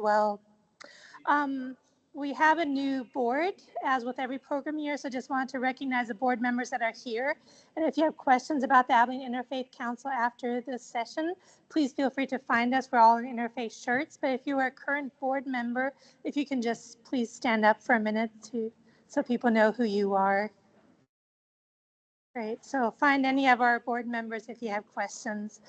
well. We have a new board, as with every program year, so just wanted to recognize the board members that are here. And if you have questions about the Abilene Interfaith Council after this session, please feel free to find us. We're all in interfaith shirts, but if you are a current board member, if you can just please stand up for a minute so people know who you are. Great, so find any of our board members if you have questions.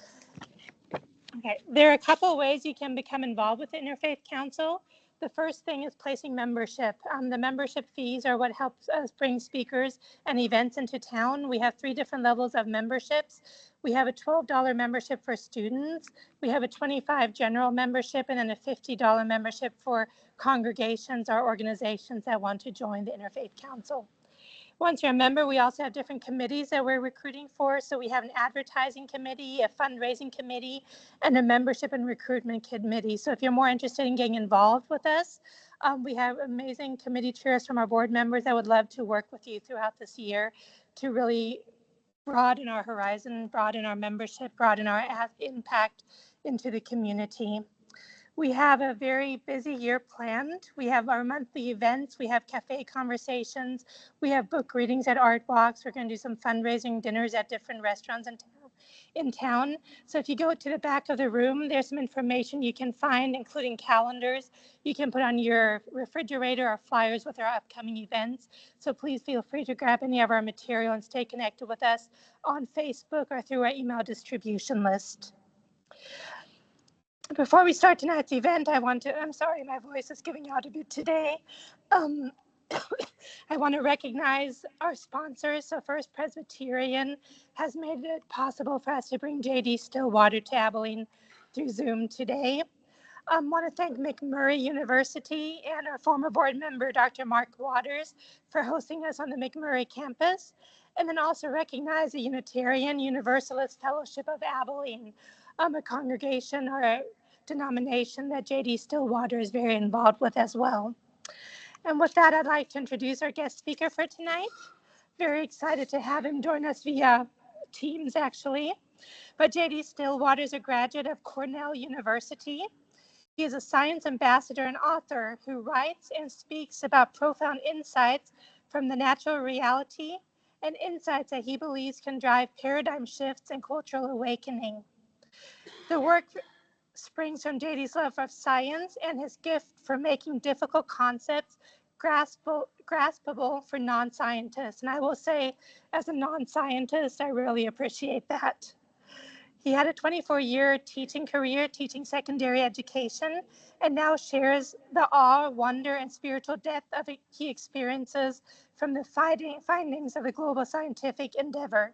Okay, there are a couple of ways you can become involved with the Interfaith Council. The first thing is placing membership. The membership fees are what helps us bring speakers and events into town. We have 3 different levels of memberships. We have a $12 membership for students. We have a $25 general membership and then a $50 membership for congregations or organizations that want to join the Interfaith Council. Once you're a member, we also have different committees that we're recruiting for. So we have an advertising committee, a fundraising committee, and a membership and recruitment committee. So if you're more interested in getting involved with us, we have amazing committee chairs from our board members that would love to work with you throughout this year to really broaden our horizon, broaden our membership, broaden our impact into the community. We have a very busy year planned. We have our monthly events. We have cafe conversations. We have book readings at Art Walks. We're going to do some fundraising dinners at different restaurants in town. So if you go to the back of the room, there's some information you can find, including calendars. You can put on your refrigerator or flyers with our upcoming events. So please feel free to grab any of our material and stay connected with us on Facebook or through our email distribution list. Before we start tonight's event, I'm sorry, my voice is giving out a bit today. I want to recognize our sponsors. So First Presbyterian has made it possible for us to bring JD Stillwater to Abilene through Zoom today. I want to thank McMurry University and our former board member, Dr. Mark Waters, for hosting us on the McMurry campus. And then also recognize the Unitarian Universalist Fellowship of Abilene, a congregation or a denomination that JD Stillwater is very involved with as well. And with that, I'd like to introduce our guest speaker for tonight. Very excited to have him join us via Teams, actually. But JD Stillwater is a graduate of Cornell University. He is a science ambassador and author who writes and speaks about profound insights from the natural reality and insights that he believes can drive paradigm shifts and cultural awakening. The work springs from JD's love of science and his gift for making difficult concepts graspable for non-scientists. And I will say, as a non-scientist, I really appreciate that. He had a 24-year teaching career, teaching secondary education, and now shares the awe, wonder, and spiritual depth of he experiences from the findings of the global scientific endeavor.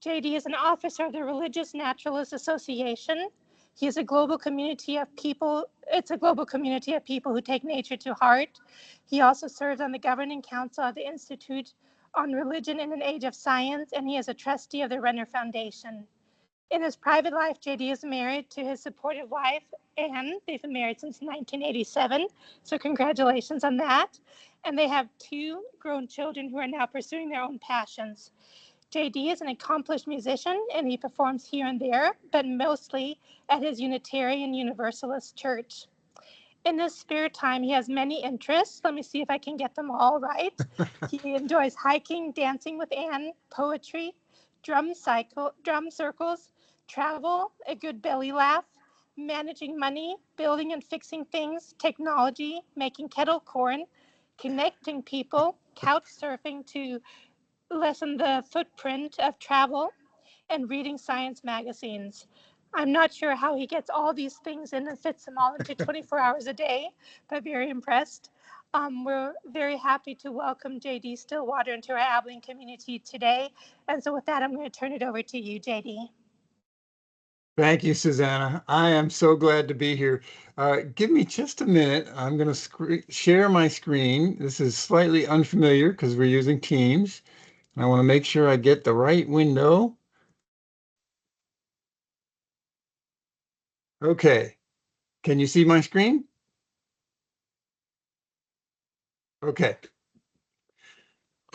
JD is an officer of the Religious Naturalist Association. He is a global community of people. It's a global community of people who take nature to heart. He also serves on the governing council of the Institute on Religion in an Age of Science, and he is a trustee of the Renner Foundation. In his private life, JD is married to his supportive wife, Anne. They've been married since 1987, so congratulations on that. And they have 2 grown children who are now pursuing their own passions. JD is an accomplished musician, and he performs here and there, but mostly at his Unitarian Universalist church. In his spare time, he has many interests. Let me see if I can get them all right. He enjoys hiking, dancing with Anne, poetry, drum circles, travel, a good belly laugh, managing money, building and fixing things, technology, making kettle corn, connecting people, couch surfing to lessen the footprint of travel, and reading science magazines. I'm not sure how he gets all these things in and fits them all into 24 hours a day, but very impressed. We're very happy to welcome JD Stillwater into our Abilene community today. And so with that, I'm going to turn it over to you, JD. Thank you, Susanna. I am so glad to be here. Give me just a minute. I'm going to share my screen. This is slightly unfamiliar because we're using Teams. I want to make sure I get the right window. Okay. Can you see my screen? Okay.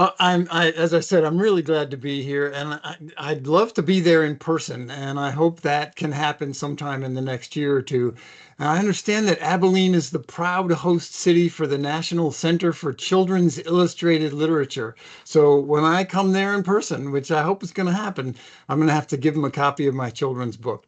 As I said, I'm really glad to be here, and I'd love to be there in person, and I hope that can happen sometime in the next year or two. And I understand that Abilene is the proud host city for the National Center for Children's Illustrated Literature. So when I come there in person, which I hope is going to happen, I'm going to have to give them a copy of my children's book.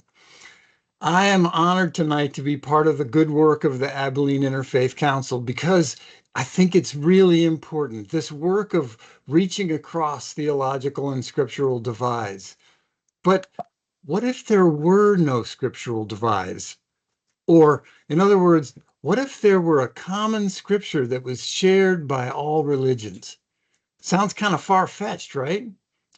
I am honored tonight to be part of the good work of the Abilene Interfaith Council because I think it's really important. This work of reaching across theological and scriptural divides. But what if there were no scriptural divides? Or, in other words, what if there were a common scripture that was shared by all religions? Sounds kind of far-fetched, right?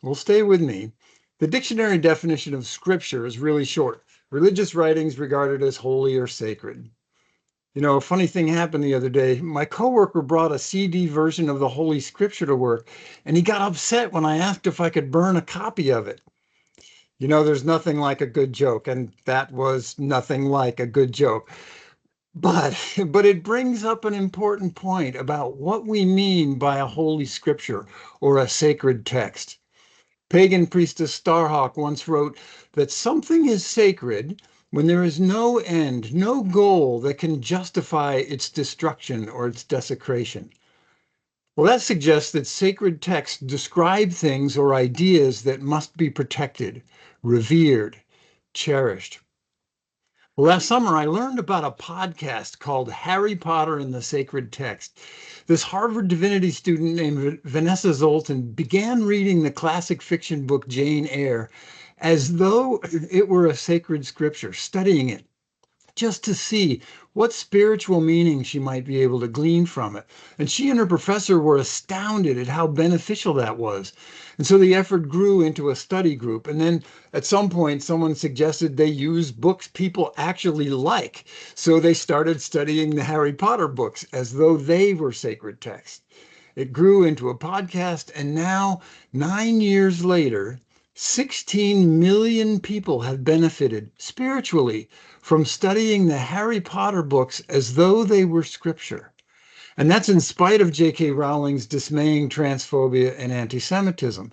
Well, stay with me. The dictionary definition of scripture is really short. Religious writings regarded as holy or sacred. You know, a funny thing happened the other day. My coworker brought a CD version of the Holy Scripture to work, and he got upset when I asked if I could burn a copy of it. You know, there's nothing like a good joke, and that was nothing like a good joke. But but it brings up an important point about what we mean by a holy scripture or a sacred text. Pagan priestess Starhawk once wrote that something is sacred when there is no end, no goal that can justify its destruction or its desecration. Well, that suggests that sacred texts describe things or ideas that must be protected, revered, cherished. Well, last summer, I learned about a podcast called Harry Potter and the Sacred Text. This Harvard divinity student named Vanessa Zoltan began reading the classic fiction book Jane Eyre as though it were a sacred scripture, studying it just to see what spiritual meaning she might be able to glean from it. And she and her professor were astounded at how beneficial that was. And so the effort grew into a study group. And then at some point, someone suggested they use books people actually like. So they started studying the Harry Potter books as though they were sacred texts. It grew into a podcast, and now, 9 years later, 16 million people have benefited spiritually from studying the Harry Potter books as though they were scripture. And that's in spite of J.K. Rowling's dismaying transphobia and anti-Semitism.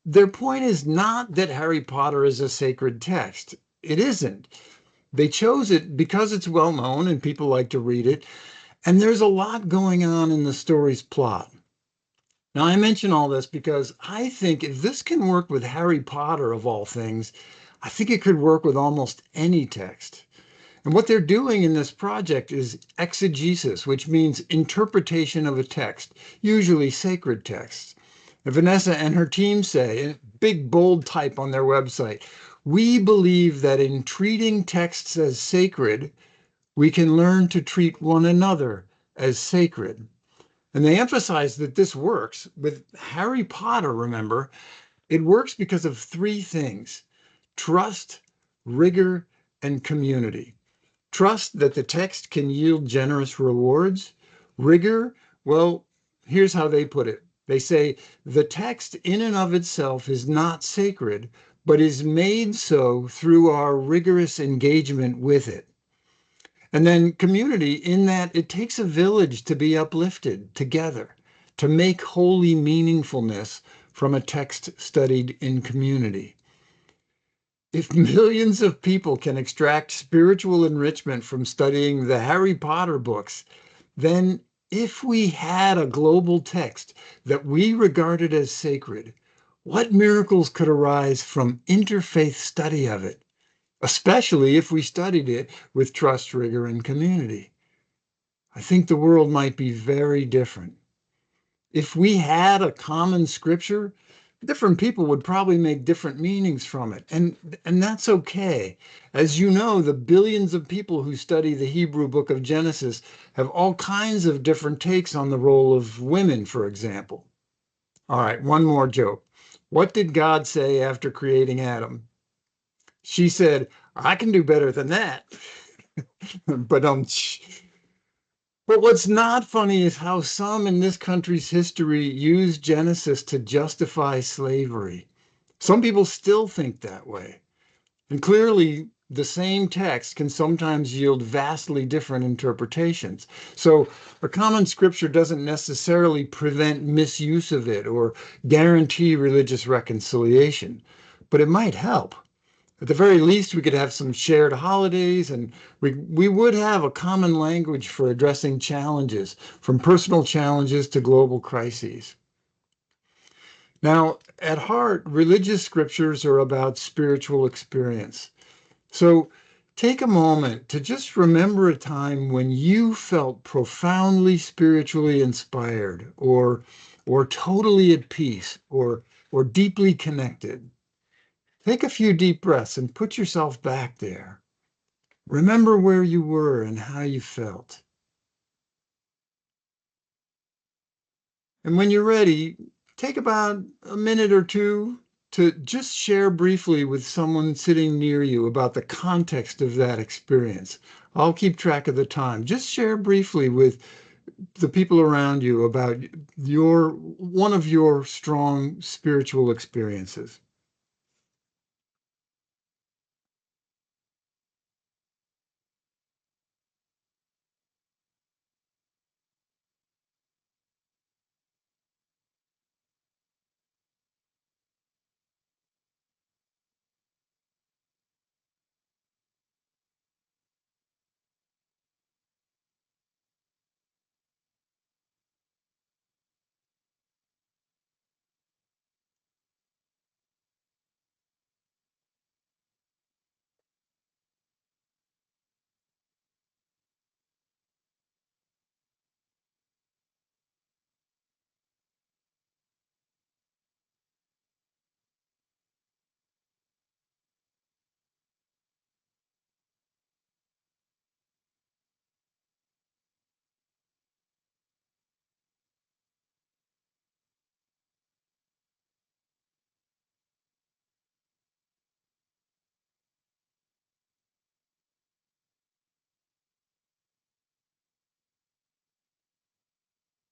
Their point is not that Harry Potter is a sacred text. It isn't. They chose it because it's well known and people like to read it. And there's a lot going on in the story's plot. Now, I mention all this because I think if this can work with Harry Potter, of all things, I think it could work with almost any text. And what they're doing in this project is exegesis, which means interpretation of a text, usually sacred texts. And Vanessa and her team say, in big bold type on their website, we believe that in treating texts as sacred, we can learn to treat one another as sacred. And they emphasize that this works with Harry Potter, remember, it works because of three things: trust, rigor, and community. Trust that the text can yield generous rewards. Rigor, well, here's how they put it. They say the text in and of itself is not sacred, but is made so through our rigorous engagement with it. And then community, in that it takes a village to be uplifted together, to make holy meaningfulness from a text studied in community. If millions of people can extract spiritual enrichment from studying the Harry Potter books, then if we had a global text that we regarded as sacred, what miracles could arise from interfaith study of it, especially if we studied it with trust, rigor, and community? I think the world might be very different. If we had a common scripture, different people would probably make different meanings from it. And that's okay. As you know, the billions of people who study the Hebrew book of Genesis have all kinds of different takes on the role of women, for example. All right, one more joke. What did God say after creating Adam? She said, I can do better than that. But But what's not funny is how some in this country's history use Genesis to justify slavery. Some people still think that way. And clearly, the same text can sometimes yield vastly different interpretations. So a common scripture doesn't necessarily prevent misuse of it or guarantee religious reconciliation, but it might help. At the very least, we could have some shared holidays, and we would have a common language for addressing challenges, from personal challenges to global crises. Now, at heart, religious scriptures are about spiritual experience. So take a moment to just remember a time when you felt profoundly spiritually inspired or totally at peace or deeply connected. Take a few deep breaths and put yourself back there. Remember where you were and how you felt. And when you're ready, take about a minute or two to just share briefly with someone sitting near you about the context of that experience. I'll keep track of the time. Just share briefly with the people around you about one of your strong spiritual experiences.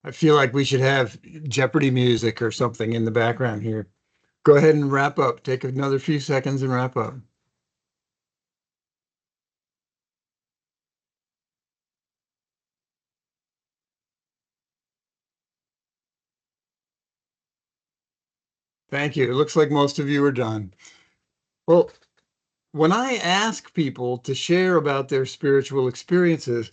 I feel like we should have Jeopardy music or something in the background here. Go ahead and wrap up. Take another few seconds and wrap up. Thank you. It looks like most of you are done. Well, when I ask people to share about their spiritual experiences,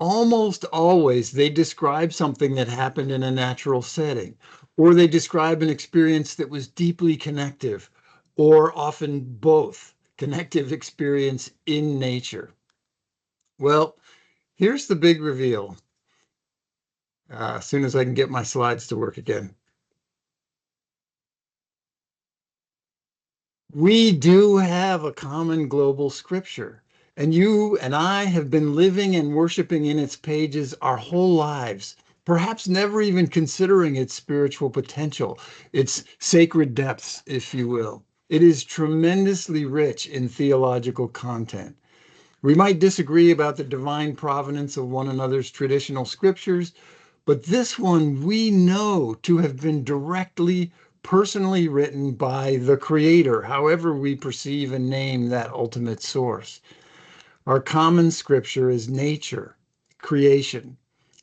almost always they describe something that happened in a natural setting, or they describe an experience that was deeply connective, or often both connective experience in nature. Well, here's the big reveal. As soon as I can get my slides to work again. We do have a common global scripture, and you and I have been living and worshiping in its pages our whole lives, perhaps never even considering its spiritual potential, its sacred depths, if you will. It is tremendously rich in theological content. We might disagree about the divine provenance of one another's traditional scriptures, but this one we know to have been directly, personally written by the Creator, however we perceive and name that ultimate source. Our common scripture is nature, creation,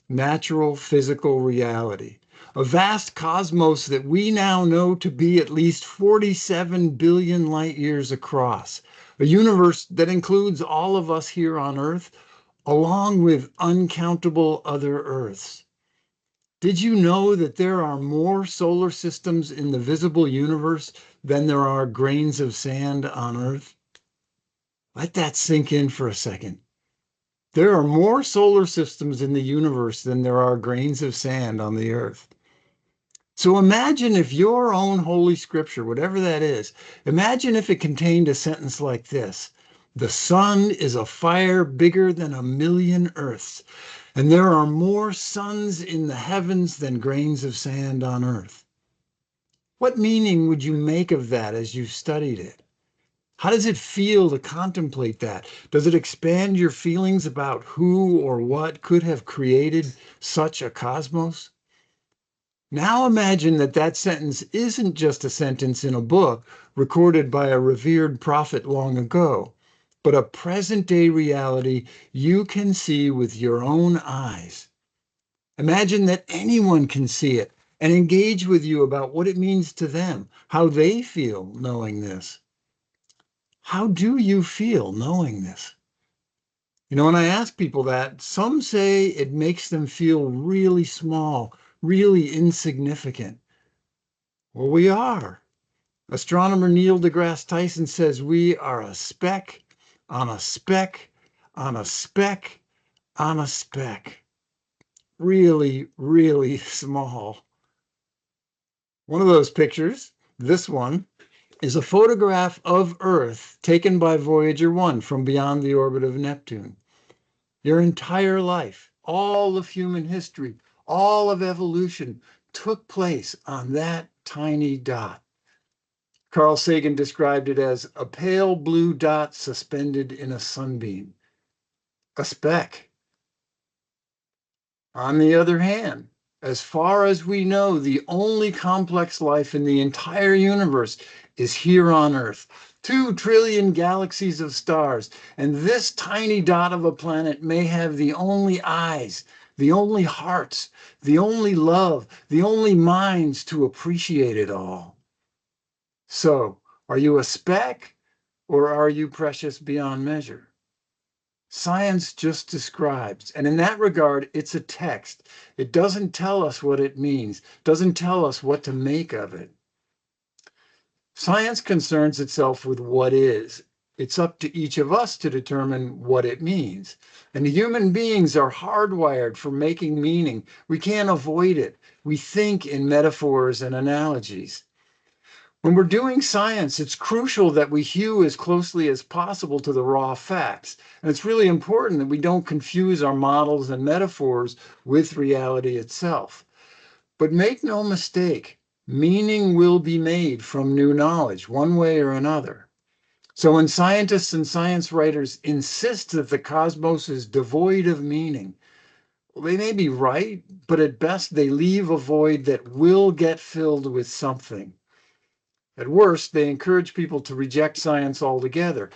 natural physical reality, a vast cosmos that we now know to be at least 47 billion light years across, a universe that includes all of us here on Earth, along with uncountable other Earths. Did you know that there are more solar systems in the visible universe than there are grains of sand on Earth? Let that sink in for a second. There are more solar systems in the universe than there are grains of sand on the Earth. So imagine if your own Holy Scripture, whatever that is, imagine if it contained a sentence like this: the sun is a fire bigger than a million Earths, and there are more suns in the heavens than grains of sand on Earth. What meaning would you make of that as you studied it? How does it feel to contemplate that? Does it expand your feelings about who or what could have created such a cosmos? Now imagine that that sentence isn't just a sentence in a book recorded by a revered prophet long ago, but a present-day reality you can see with your own eyes. Imagine that anyone can see it and engage with you about what it means to them, how they feel knowing this. How do you feel knowing this? You know, when I ask people that, some say it makes them feel really small, really insignificant. Well, we are. Astronomer Neil deGrasse Tyson says we are a speck on a speck on a speck on a speck. Really, really small. One of those pictures, this one, is a photograph of Earth taken by Voyager 1 from beyond the orbit of Neptune. Your entire life, all of human history, all of evolution took place on that tiny dot. Carl Sagan described it as a pale blue dot suspended in a sunbeam, a speck. On the other hand, as far as we know, the only complex life in the entire universe is here on Earth. 2 trillion galaxies of stars, and this tiny dot of a planet may have the only eyes, the only hearts, the only love, the only minds to appreciate it all. So, are you a speck or are you precious beyond measure? Science just describes, and in that regard, it's a text. It doesn't tell us what it means, doesn't tell us what to make of it. Science concerns itself with what is. It's up to each of us to determine what it means. And human beings are hardwired for making meaning. We can't avoid it. We think in metaphors and analogies. When we're doing science, it's crucial that we hew as closely as possible to the raw facts. And it's really important that we don't confuse our models and metaphors with reality itself. But make no mistake, meaning will be made from new knowledge, one way or another. So when scientists and science writers insist that the cosmos is devoid of meaning, well, they may be right, but at best they leave a void that will get filled with something. At worst, they encourage people to reject science altogether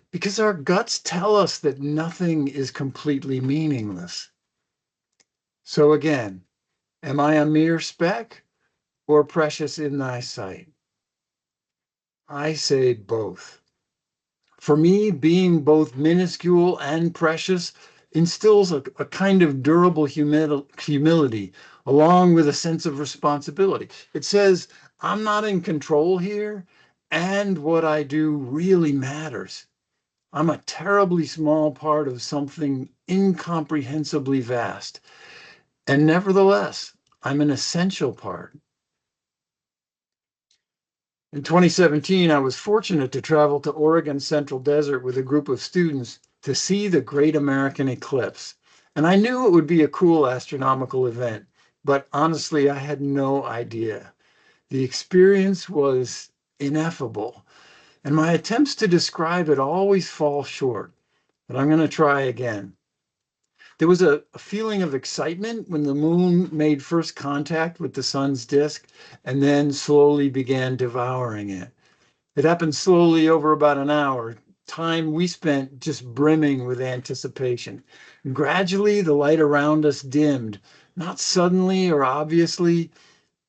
because our guts tell us that nothing is completely meaningless. So again, am I a mere speck or precious in thy sight? I say both. For me, being both minuscule and precious instills a kind of durable humility along with a sense of responsibility. It says, I'm not in control here, and what I do really matters. I'm a terribly small part of something incomprehensibly vast, and nevertheless, I'm an essential part. In 2017, I was fortunate to travel to Oregon's Central Desert with a group of students to see the Great American Eclipse. And I knew it would be a cool astronomical event, but honestly, I had no idea. The experience was ineffable, and my attempts to describe it always fall short, but I'm going to try again. There was a feeling of excitement when the moon made first contact with the sun's disk and then slowly began devouring it. It happened slowly over about an hour, time we spent just brimming with anticipation. Gradually, the light around us dimmed, not suddenly or obviously,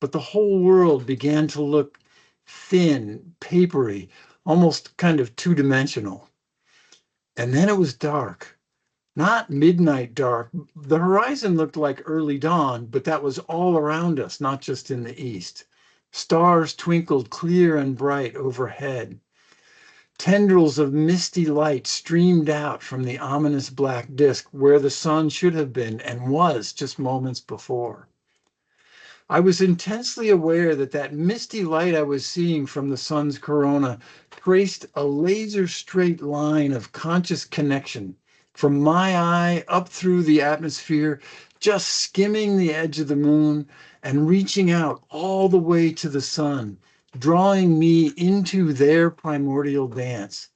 but the whole world began to look thin, papery, almost kind of two-dimensional. And then it was dark. Not midnight dark. The horizon looked like early dawn, but that was all around us, not just in the east. Stars twinkled clear and bright overhead. Tendrils of misty light streamed out from the ominous black disk where the sun should have been and was just moments before. I was intensely aware that that misty light I was seeing from the sun's corona traced a laser straight line of conscious connection from my eye up through the atmosphere, just skimming the edge of the moon and reaching out all the way to the sun, drawing me into their primordial dance,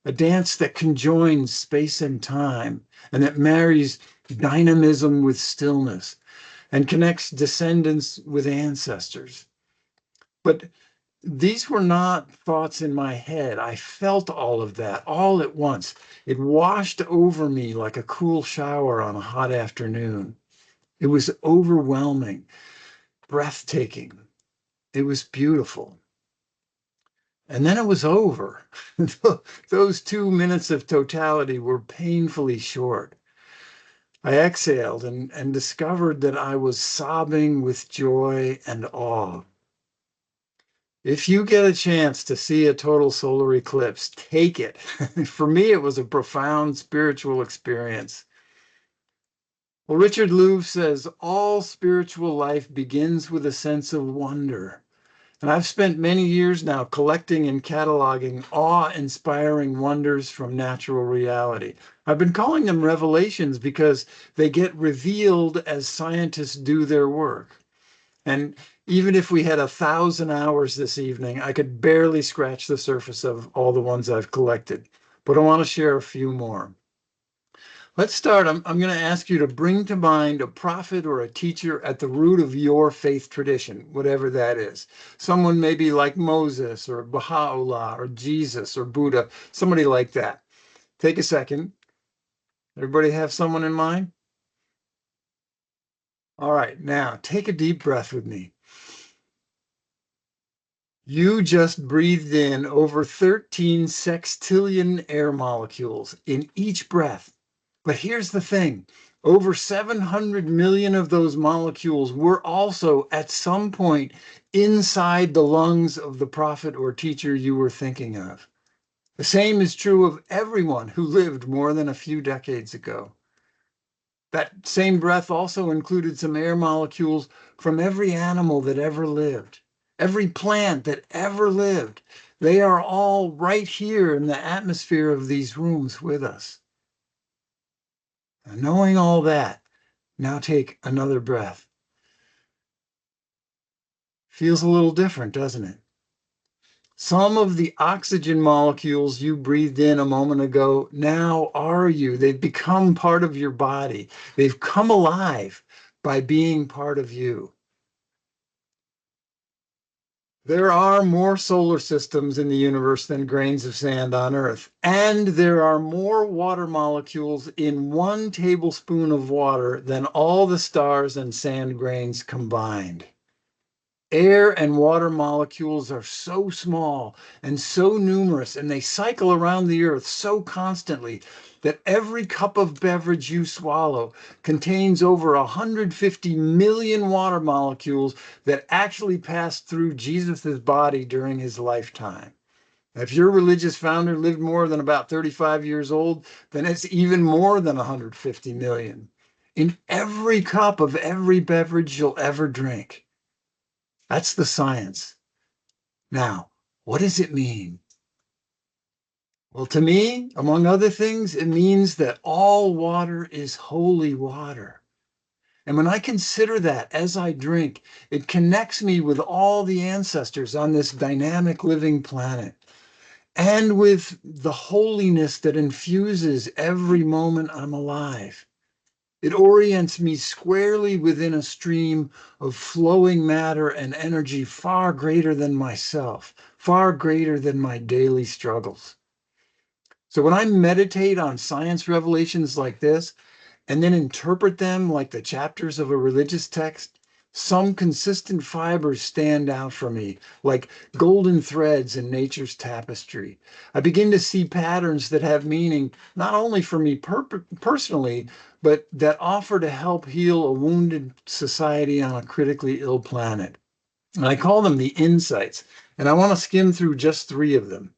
a dance that conjoins space and time and that marries dynamism with stillness and connects descendants with ancestors. But these were not thoughts in my head. I felt all of that all at once. It washed over me like a cool shower on a hot afternoon. It was overwhelming, breathtaking. It was beautiful. And then it was over. Those 2 minutes of totality were painfully short. I exhaled and discovered that I was sobbing with joy and awe. If you get a chance to see a total solar eclipse, take it. For me, it was a profound spiritual experience. Well, Richard Louv says all spiritual life begins with a sense of wonder. And I've spent many years now collecting and cataloging awe-inspiring wonders from natural reality. I've been calling them revelations because they get revealed as scientists do their work. And even if we had 1,000 hours this evening, I could barely scratch the surface of all the ones I've collected. But I want to share a few more. Let's start. I'm going to ask you to bring to mind a prophet or a teacher at the root of your faith tradition, whatever that is. Someone maybe like Moses or Baha'u'llah or Jesus or Buddha, somebody like that. Take a second. Everybody have someone in mind? All right, now take a deep breath with me. You just breathed in over 13 sextillion air molecules in each breath. But here's the thing. Over 700 million of those molecules were also at some point inside the lungs of the prophet or teacher you were thinking of. The same is true of everyone who lived more than a few decades ago. That same breath also included some air molecules from every animal that ever lived, every plant that ever lived. They are all right here in the atmosphere of these rooms with us. And knowing all that, now take another breath. Feels a little different, doesn't it? Some of the oxygen molecules you breathed in a moment ago now are you. They've become part of your body. They've come alive by being part of you. There are more solar systems in the universe than grains of sand on Earth. And there are more water molecules in 1 tablespoon of water than all the stars and sand grains combined. Air and water molecules are so small and so numerous, and they cycle around the Earth so constantly that every cup of beverage you swallow contains over 150 million water molecules that actually passed through Jesus's body during his lifetime. If your religious founder lived more than about 35 years old, then it's even more than 150 million in every cup of every beverage you'll ever drink. That's the science. Now, what does it mean? Well, to me, among other things, it means that all water is holy water. And when I consider that as I drink, it connects me with all the ancestors on this dynamic living planet and with the holiness that infuses every moment I'm alive. It orients me squarely within a stream of flowing matter and energy far greater than myself, far greater than my daily struggles. So when I meditate on science revelations like this, and then interpret them like the chapters of a religious text, some consistent fibers stand out for me, like golden threads in nature's tapestry. I begin to see patterns that have meaning, not only for me personally, but that offer to help heal a wounded society on a critically ill planet. And I call them the insights. And I want to skim through just 3 of them.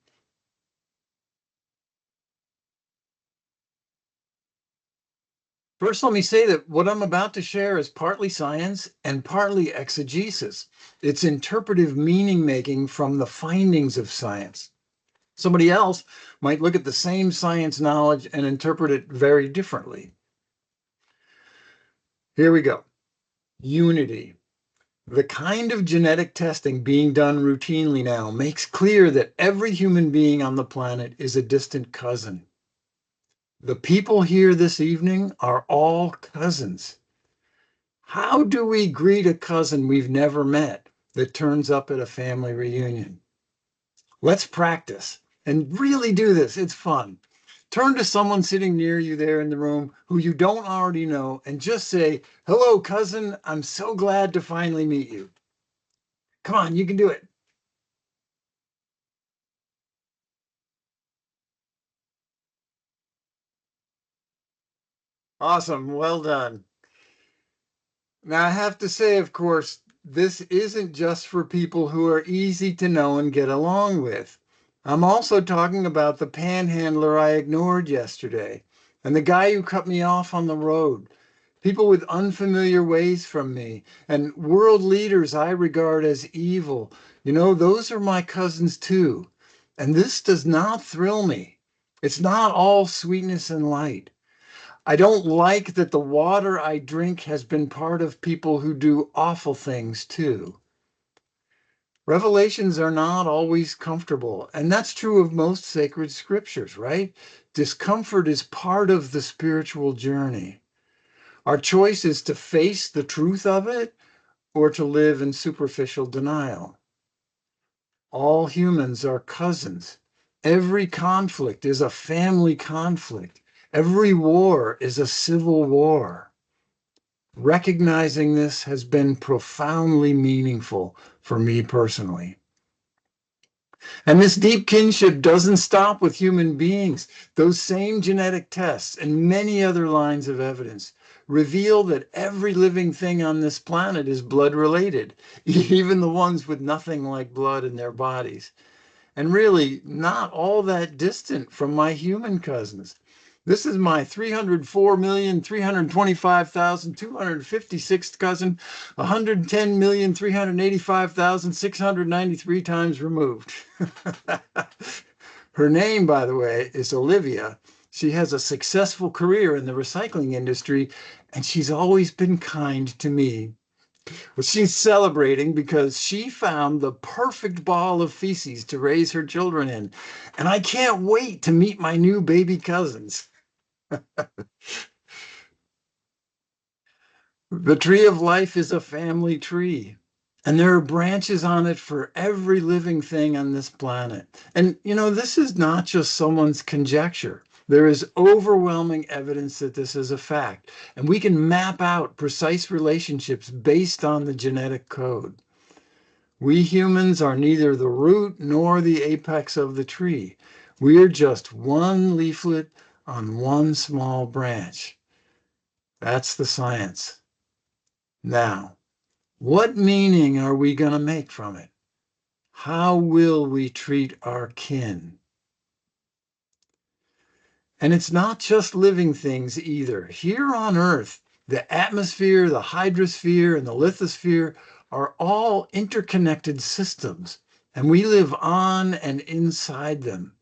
First, let me say that what I'm about to share is partly science and partly exegesis. It's interpretive meaning making from the findings of science. Somebody else might look at the same science knowledge and interpret it very differently. Here we go. Unity. The kind of genetic testing being done routinely now makes clear that every human being on the planet is a distant cousin. The people here this evening are all cousins. How do we greet a cousin we've never met? that turns up at a family reunion. Let's practice and really do this. It's fun. Turn to someone sitting near you there in the room who you don't already know and just say, "Hello, cousin. I'm so glad to finally meet you." Come on, you can do it. Awesome. Well done. Now, I have to say, of course, this isn't just for people who are easy to know and get along with. I'm also talking about the panhandler I ignored yesterday and the guy who cut me off on the road, people with unfamiliar ways from me, and world leaders I regard as evil. You know, those are my cousins too. And this does not thrill me. It's not all sweetness and light. I don't like that the water I drink has been part of people who do awful things too. Revelations are not always comfortable, and that's true of most sacred scriptures, right? Discomfort is part of the spiritual journey. Our choice is to face the truth of it or to live in superficial denial. All humans are cousins. Every conflict is a family conflict. Every war is a civil war. Recognizing this has been profoundly meaningful for me personally. And this deep kinship doesn't stop with human beings. Those same genetic tests and many other lines of evidence reveal that every living thing on this planet is blood related, even the ones with nothing like blood in their bodies. And really not all that distant from my human cousins. This is my 304,325,256th cousin, 110,385,693 times removed. Her name, by the way, is Olivia. She has a successful career in the recycling industry, and she's always been kind to me. Well, she's celebrating because she found the perfect ball of feces to raise her children in. And I can't wait to meet my new baby cousins. The tree of life is a family tree, and there are branches on it for every living thing on this planet. And, you know, this is not just someone's conjecture. There is overwhelming evidence that this is a fact, and we can map out precise relationships based on the genetic code. We humans are neither the root nor the apex of the tree. We are just one leaflet on one small branch. That's the science. Now, what meaning are we going to make from it? How will we treat our kin? And it's not just living things either. Here on Earth, the atmosphere, the hydrosphere, and the lithosphere are all interconnected systems, and we live on and inside them.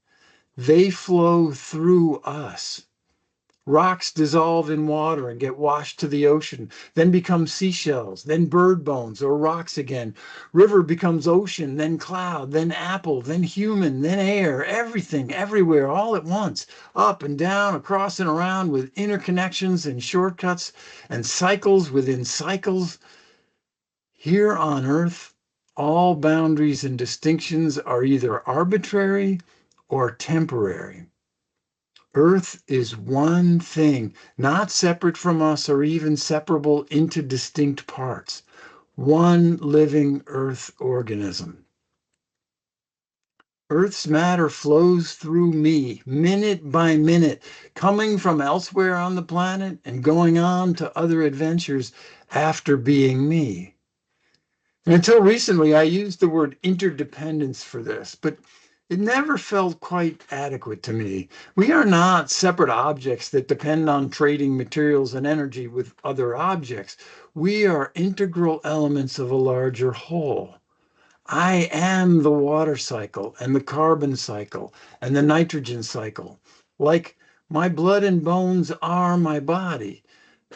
They flow through us. Rocks dissolve in water and get washed to the ocean, then become seashells, then bird bones or rocks again. River becomes ocean, then cloud, then apple, then human, then air, everything, everywhere, all at once, up and down, across and around with interconnections and shortcuts and cycles within cycles. Here on Earth, all boundaries and distinctions are either arbitrary or temporary. Earth is one thing, not separate from us or even separable into distinct parts. One living Earth organism. Earth's matter flows through me, minute by minute, coming from elsewhere on the planet and going on to other adventures after being me. And until recently, I used the word interdependence for this, but it never felt quite adequate to me. We are not separate objects that depend on trading materials and energy with other objects. We are integral elements of a larger whole. I am the water cycle and the carbon cycle and the nitrogen cycle. Like my blood and bones are my body.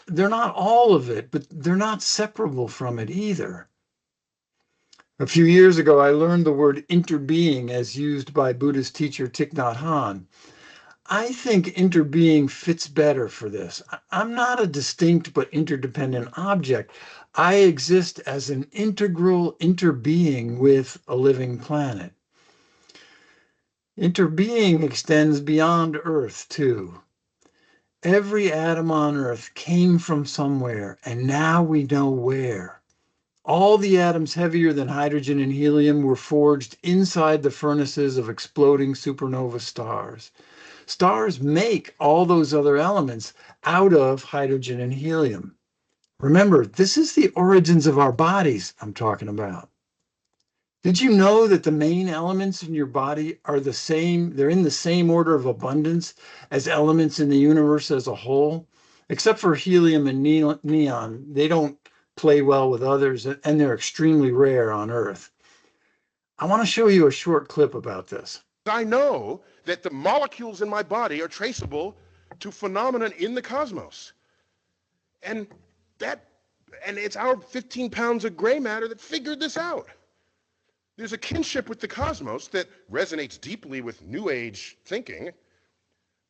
They're not all of it, but they're not separable from it either. A few years ago, I learned the word interbeing as used by Buddhist teacher Thich Nhat Hanh. I think interbeing fits better for this. I'm not a distinct but interdependent object. I exist as an integral interbeing with a living planet. Interbeing extends beyond Earth, too. Every atom on Earth came from somewhere, and now we know where. All the atoms heavier than hydrogen and helium were forged inside the furnaces of exploding supernova stars. Stars make all those other elements out of hydrogen and helium. Remember, this is the origins of our bodies I'm talking about. Did you know that the main elements in your body are the same? They're in the same order of abundance as elements in the universe as a whole, except for helium and neon. They don't play well with others, and they're extremely rare on Earth. I want to show you a short clip about this. I know that the molecules in my body are traceable to phenomena in the cosmos. And it's our 15 pounds of gray matter that figured this out. There's a kinship with the cosmos that resonates deeply with New Age thinking,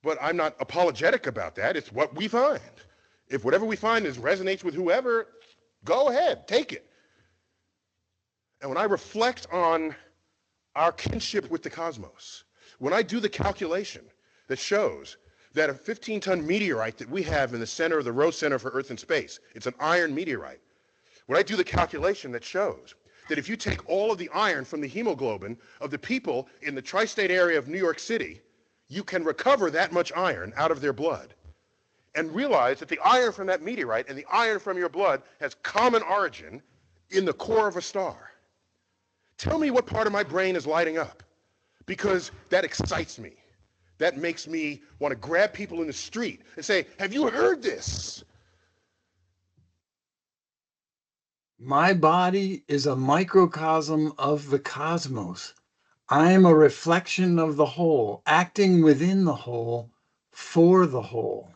but I'm not apologetic about that. It's what we find. If whatever we find resonates with whoever, go ahead, take it. And when I reflect on our kinship with the cosmos, when I do the calculation that shows that a 15-ton meteorite that we have in the center of the Rose Center for Earth and Space, it's an iron meteorite. When I do the calculation that shows that if you take all of the iron from the hemoglobin of the people in the tri-state area of New York City, you can recover that much iron out of their blood and realize that the iron from that meteorite and the iron from your blood has common origin in the core of a star. Tell me what part of my brain is lighting up, because that excites me. That makes me want to grab people in the street and say, have you heard this? My body is a microcosm of the cosmos. I am a reflection of the whole, acting within the whole, for the whole.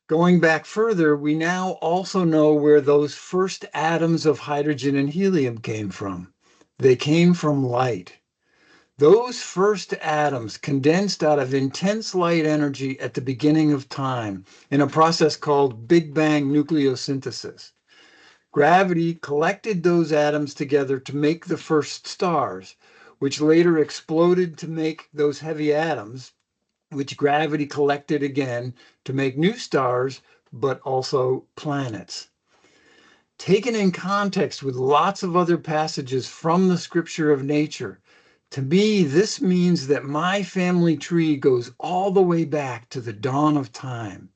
Going back further, we now also know where those first atoms of hydrogen and helium came from. They came from light. Those first atoms condensed out of intense light energy at the beginning of time in a process called Big Bang nucleosynthesis. Gravity collected those atoms together to make the first stars, which later exploded to make those heavy atoms, which gravity collected again to make new stars, but also planets. Taken in context with lots of other passages from the scripture of nature, to me, this means that my family tree goes all the way back to the dawn of time,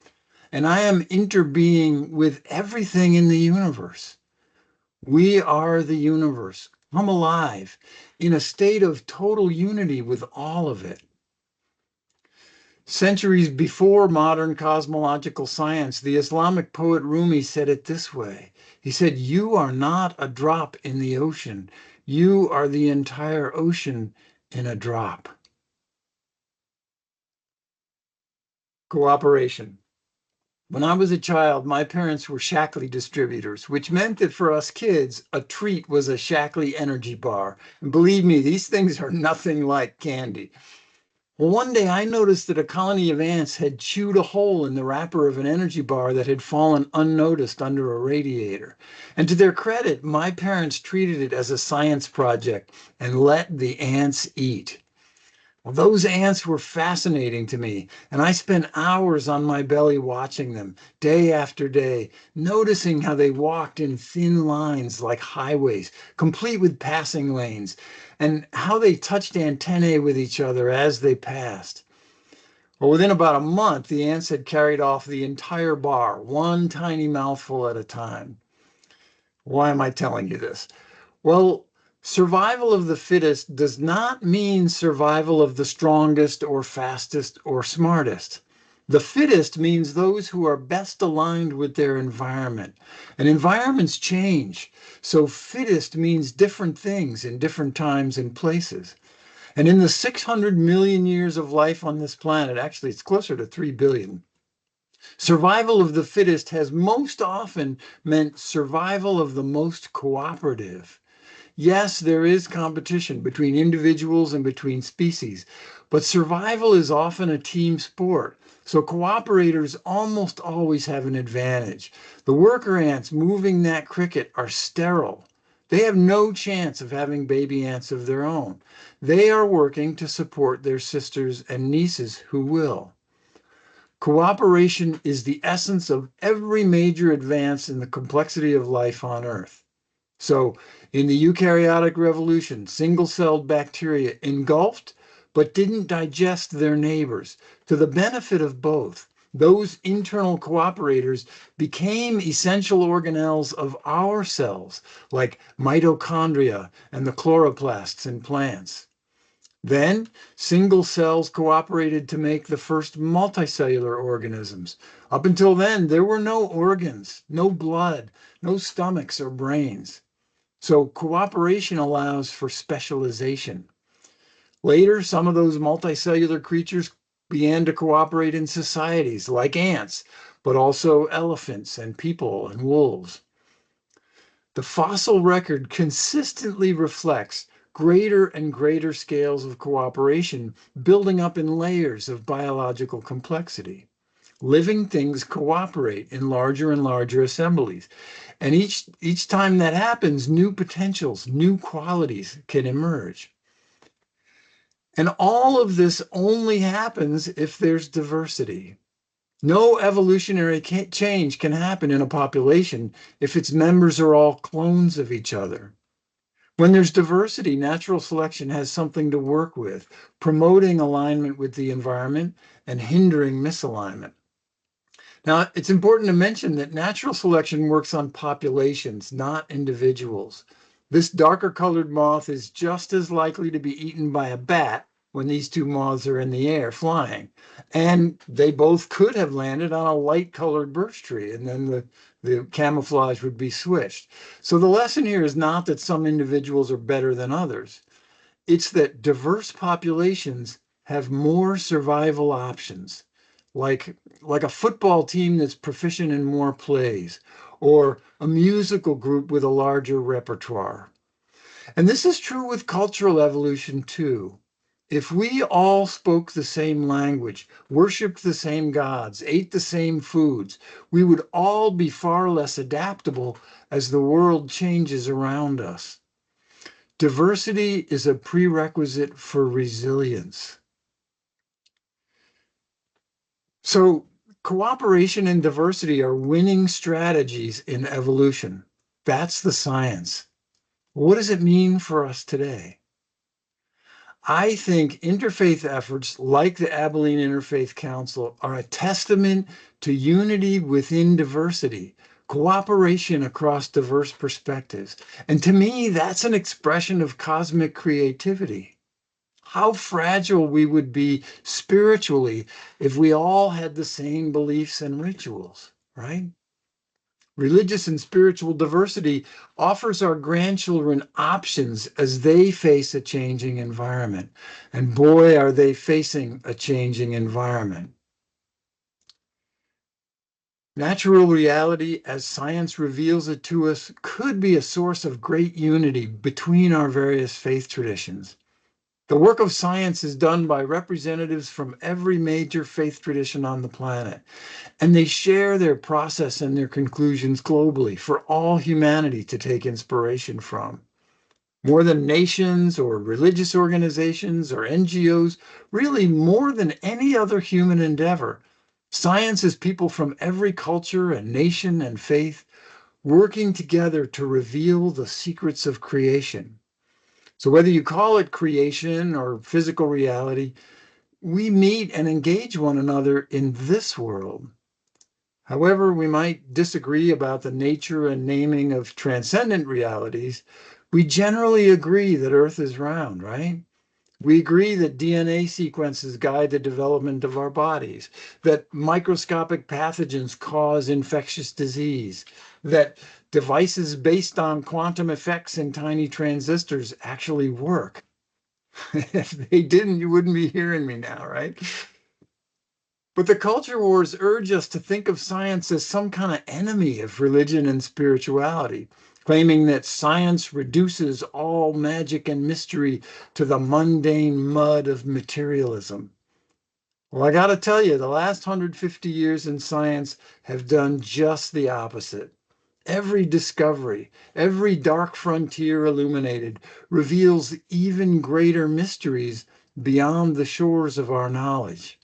and I am interbeing with everything in the universe. We are the universe, come alive, in a state of total unity with all of it. Centuries before modern cosmological science, the Islamic poet Rumi said it this way. He said, "You are not a drop in the ocean. You are the entire ocean in a drop." Cooperation. When I was a child, my parents were Shaklee distributors, which meant that for us kids, a treat was a Shaklee energy bar. And believe me, these things are nothing like candy. Well, one day I noticed that a colony of ants had chewed a hole in the wrapper of an energy bar that had fallen unnoticed under a radiator. And to their credit, my parents treated it as a science project and let the ants eat. Well, those ants were fascinating to me, and I spent hours on my belly watching them, day after day, noticing how they walked in thin lines like highways, complete with passing lanes, and how they touched antennae with each other as they passed. Well, within about a month, the ants had carried off the entire bar, one tiny mouthful at a time. Why am I telling you this? Well, survival of the fittest does not mean survival of the strongest or fastest or smartest. The fittest means those who are best aligned with their environment. And environments change. So fittest means different things in different times and places. And in the 600 million years of life on this planet, actually it's closer to 3 billion, survival of the fittest has most often meant survival of the most cooperative. Yes, there is competition between individuals and between species, but survival is often a team sport. So cooperators almost always have an advantage. The worker ants moving that cricket are sterile. They have no chance of having baby ants of their own. They are working to support their sisters and nieces who will. Cooperation is the essence of every major advance in the complexity of life on Earth. So, in the eukaryotic revolution, single-celled bacteria engulfed but didn't digest their neighbors. To the benefit of both, those internal cooperators became essential organelles of our cells, like mitochondria and the chloroplasts in plants. Then, single cells cooperated to make the first multicellular organisms. Up until then, there were no organs, no blood, no stomachs or brains. So cooperation allows for specialization. Later, some of those multicellular creatures began to cooperate in societies like ants, but also elephants and people and wolves. The fossil record consistently reflects greater and greater scales of cooperation building up in layers of biological complexity. Living things cooperate in larger and larger assemblies. And each time that happens, new potentials, new qualities can emerge. And all of this only happens if there's diversity. No evolutionary change can happen in a population if its members are all clones of each other. When there's diversity, natural selection has something to work with, promoting alignment with the environment and hindering misalignment. Now, it's important to mention that natural selection works on populations, not individuals. This darker colored moth is just as likely to be eaten by a bat when these two moths are in the air flying. And they both could have landed on a light colored birch tree, and then the camouflage would be switched. So the lesson here is not that some individuals are better than others. It's that diverse populations have more survival options, like a football team that's proficient in more plays, or a musical group with a larger repertoire. And this is true with cultural evolution too. If we all spoke the same language, worshiped the same gods, ate the same foods, we would all be far less adaptable as the world changes around us. Diversity is a prerequisite for resilience. So cooperation and diversity are winning strategies in evolution. That's the science. What does it mean for us today? I think interfaith efforts like the Abilene Interfaith Council are a testament to unity within diversity, cooperation across diverse perspectives. And to me, that's an expression of cosmic creativity. How fragile we would be spiritually if we all had the same beliefs and rituals, right? Religious and spiritual diversity offers our grandchildren options as they face a changing environment. And boy, are they facing a changing environment. Natural reality, as science reveals it to us, could be a source of great unity between our various faith traditions. The work of science is done by representatives from every major faith tradition on the planet, and they share their process and their conclusions globally for all humanity to take inspiration from. More than nations or religious organizations or NGOs, really more than any other human endeavor, science is people from every culture and nation and faith working together to reveal the secrets of creation. So whether you call it creation or physical reality, we meet and engage one another in this world. However, we might disagree about the nature and naming of transcendent realities, we generally agree that Earth is round, right? We agree that DNA sequences guide the development of our bodies, that microscopic pathogens cause infectious disease, that devices based on quantum effects in tiny transistors actually work. If they didn't, you wouldn't be hearing me now, right? But the culture wars urge us to think of science as some kind of enemy of religion and spirituality. claiming that science reduces all magic and mystery to the mundane mud of materialism. Well, I got to tell you, the last 150 years in science have done just the opposite. Every discovery, every dark frontier illuminated reveals even greater mysteries beyond the shores of our knowledge.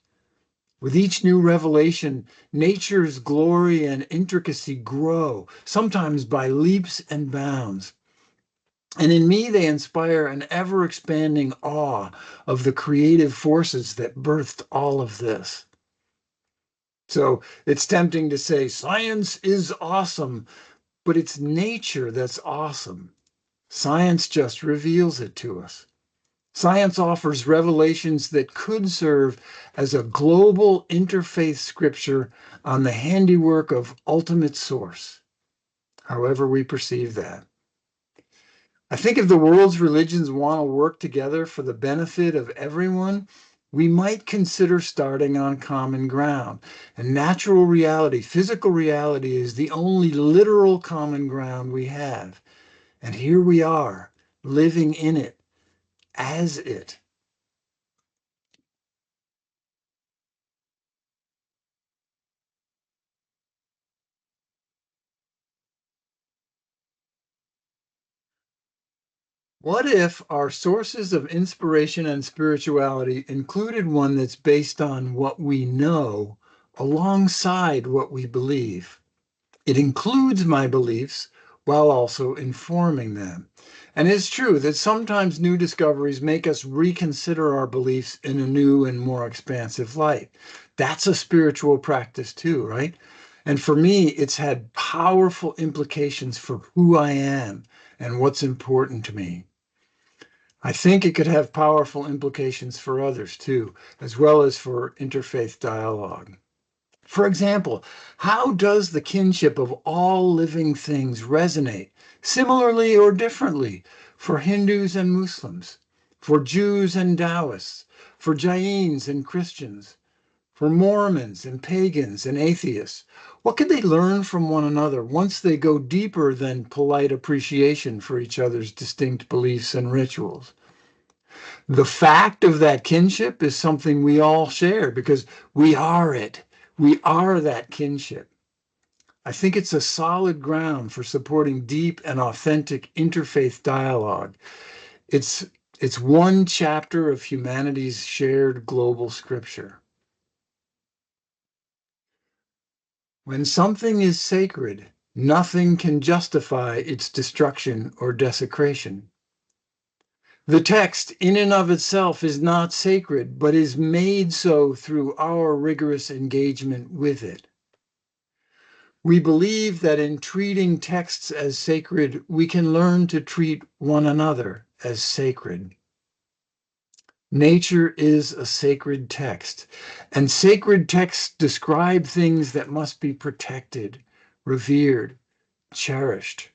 With each new revelation, nature's glory and intricacy grow, sometimes by leaps and bounds. And in me, they inspire an ever-expanding awe of the creative forces that birthed all of this. So it's tempting to say science is awesome, but it's nature that's awesome. Science just reveals it to us. Science offers revelations that could serve as a global interfaith scripture on the handiwork of ultimate source, however we perceive that. I think if the world's religions want to work together for the benefit of everyone, we might consider starting on common ground. And natural reality, physical reality, is the only literal common ground we have. And here we are, living in it, as it. What if our sources of inspiration and spirituality included one that's based on what we know alongside what we believe? It includes my beliefs while also informing them. And it's true that sometimes new discoveries make us reconsider our beliefs in a new and more expansive light. That's a spiritual practice too, right? And for me, it's had powerful implications for who I am and what's important to me. I think it could have powerful implications for others too, as well as for interfaith dialogue. For example, how does the kinship of all living things resonate, similarly or differently, for Hindus and Muslims, for Jews and Taoists, for Jains and Christians, for Mormons and pagans and atheists? What can they learn from one another once they go deeper than polite appreciation for each other's distinct beliefs and rituals? The fact of that kinship is something we all share because we are it. We are that kinship. I think it's a solid ground for supporting deep and authentic interfaith dialogue. It's one chapter of humanity's shared global scripture. When something is sacred, nothing can justify its destruction or desecration. The text in and of itself is not sacred, but is made so through our rigorous engagement with it. We believe that in treating texts as sacred, we can learn to treat one another as sacred. Nature is a sacred text, and sacred texts describe things that must be protected, revered, cherished.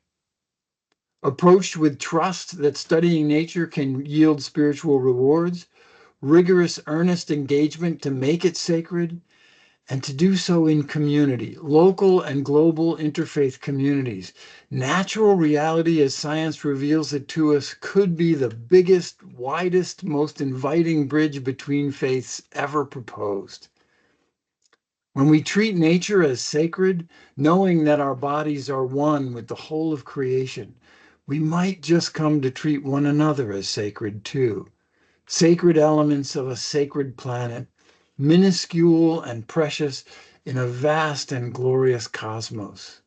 Approached with trust that studying nature can yield spiritual rewards, rigorous, earnest engagement to make it sacred, and to do so in community, local and global interfaith communities. Natural reality, as science reveals it to us, could be the biggest, widest, most inviting bridge between faiths ever proposed. When we treat nature as sacred, knowing that our bodies are one with the whole of creation, we might just come to treat one another as sacred too. Sacred elements of a sacred planet, minuscule and precious in a vast and glorious cosmos.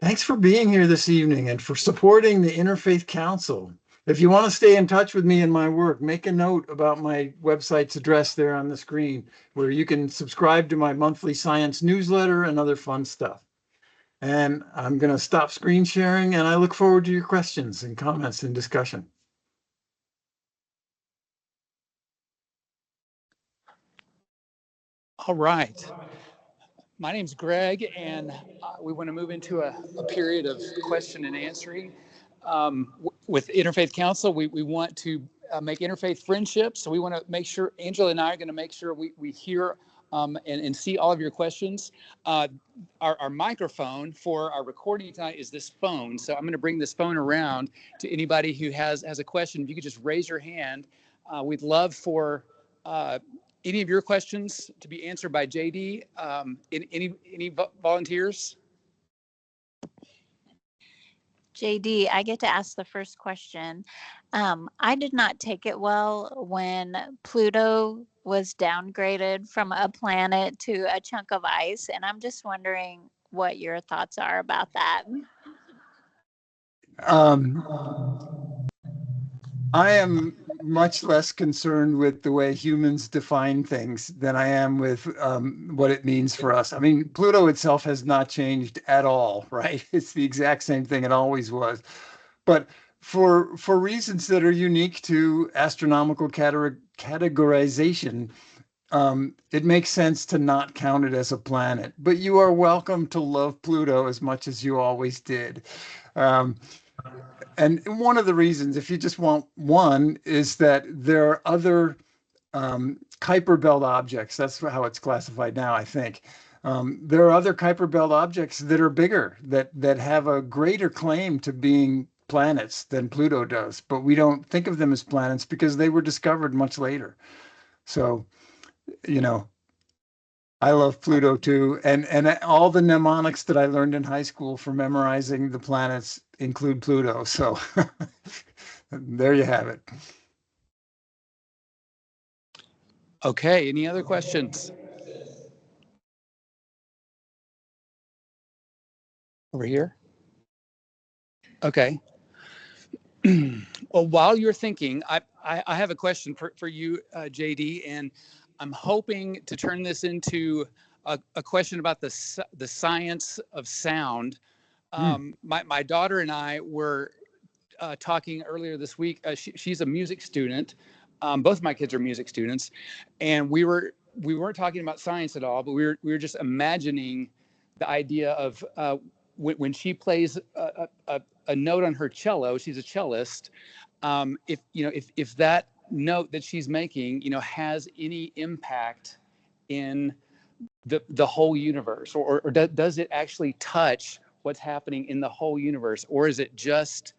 Thanks for being here this evening and for supporting the Interfaith Council. If you want to stay in touch with me and my work, make a note about my website's address there on the screen, where you can subscribe to my monthly science newsletter and other fun stuff. And I'm going to stop screen sharing, and I look forward to your questions and comments and discussion. All right. My name's Greg, and we want to move into a period of question and answering. With Interfaith Council, we want to make interfaith friendships. So we want to make sure, Angela and I are going to make sure we hear and see all of your questions. Our microphone for our recording tonight is this phone. So I'm going to bring this phone around to anybody who has a question. If you could just raise your hand. We'd love for any of your questions to be answered by JD. Any volunteers? JD, I get to ask the first question. I did not take it well when Pluto was downgraded from a planet to a chunk of ice, and I'm just wondering what your thoughts are about that. I am much less concerned with the way humans define things than I am with what it means for us. I mean, Pluto itself has not changed at all, right? It's the exact same thing it always was. But for reasons that are unique to astronomical categorization, it makes sense to not count it as a planet. But you are welcome to love Pluto as much as you always did. And one of the reasons, if you just want one, is that there are other Kuiper belt objects. That's how it's classified now, I think. There are other Kuiper belt objects that are bigger, that have a greater claim to being planets than Pluto does. But we don't think of them as planets because they were discovered much later. So, you know, I love Pluto too, and all the mnemonics that I learned in high school for memorizing the planets include Pluto. So there you have it. Okay, any other questions? Over here? Okay. Well, while you're thinking, I have a question for you, JD, and I'm hoping to turn this into a question about the science of sound. My daughter and I were talking earlier this week. She's a music student. Both of my kids are music students, and we weren't talking about science at all, but we were just imagining the idea of when she plays a note on her cello. She's a cellist. If that note that she's making, has any impact in the whole universe, or does it actually touch what's happening in the whole universe, or is it just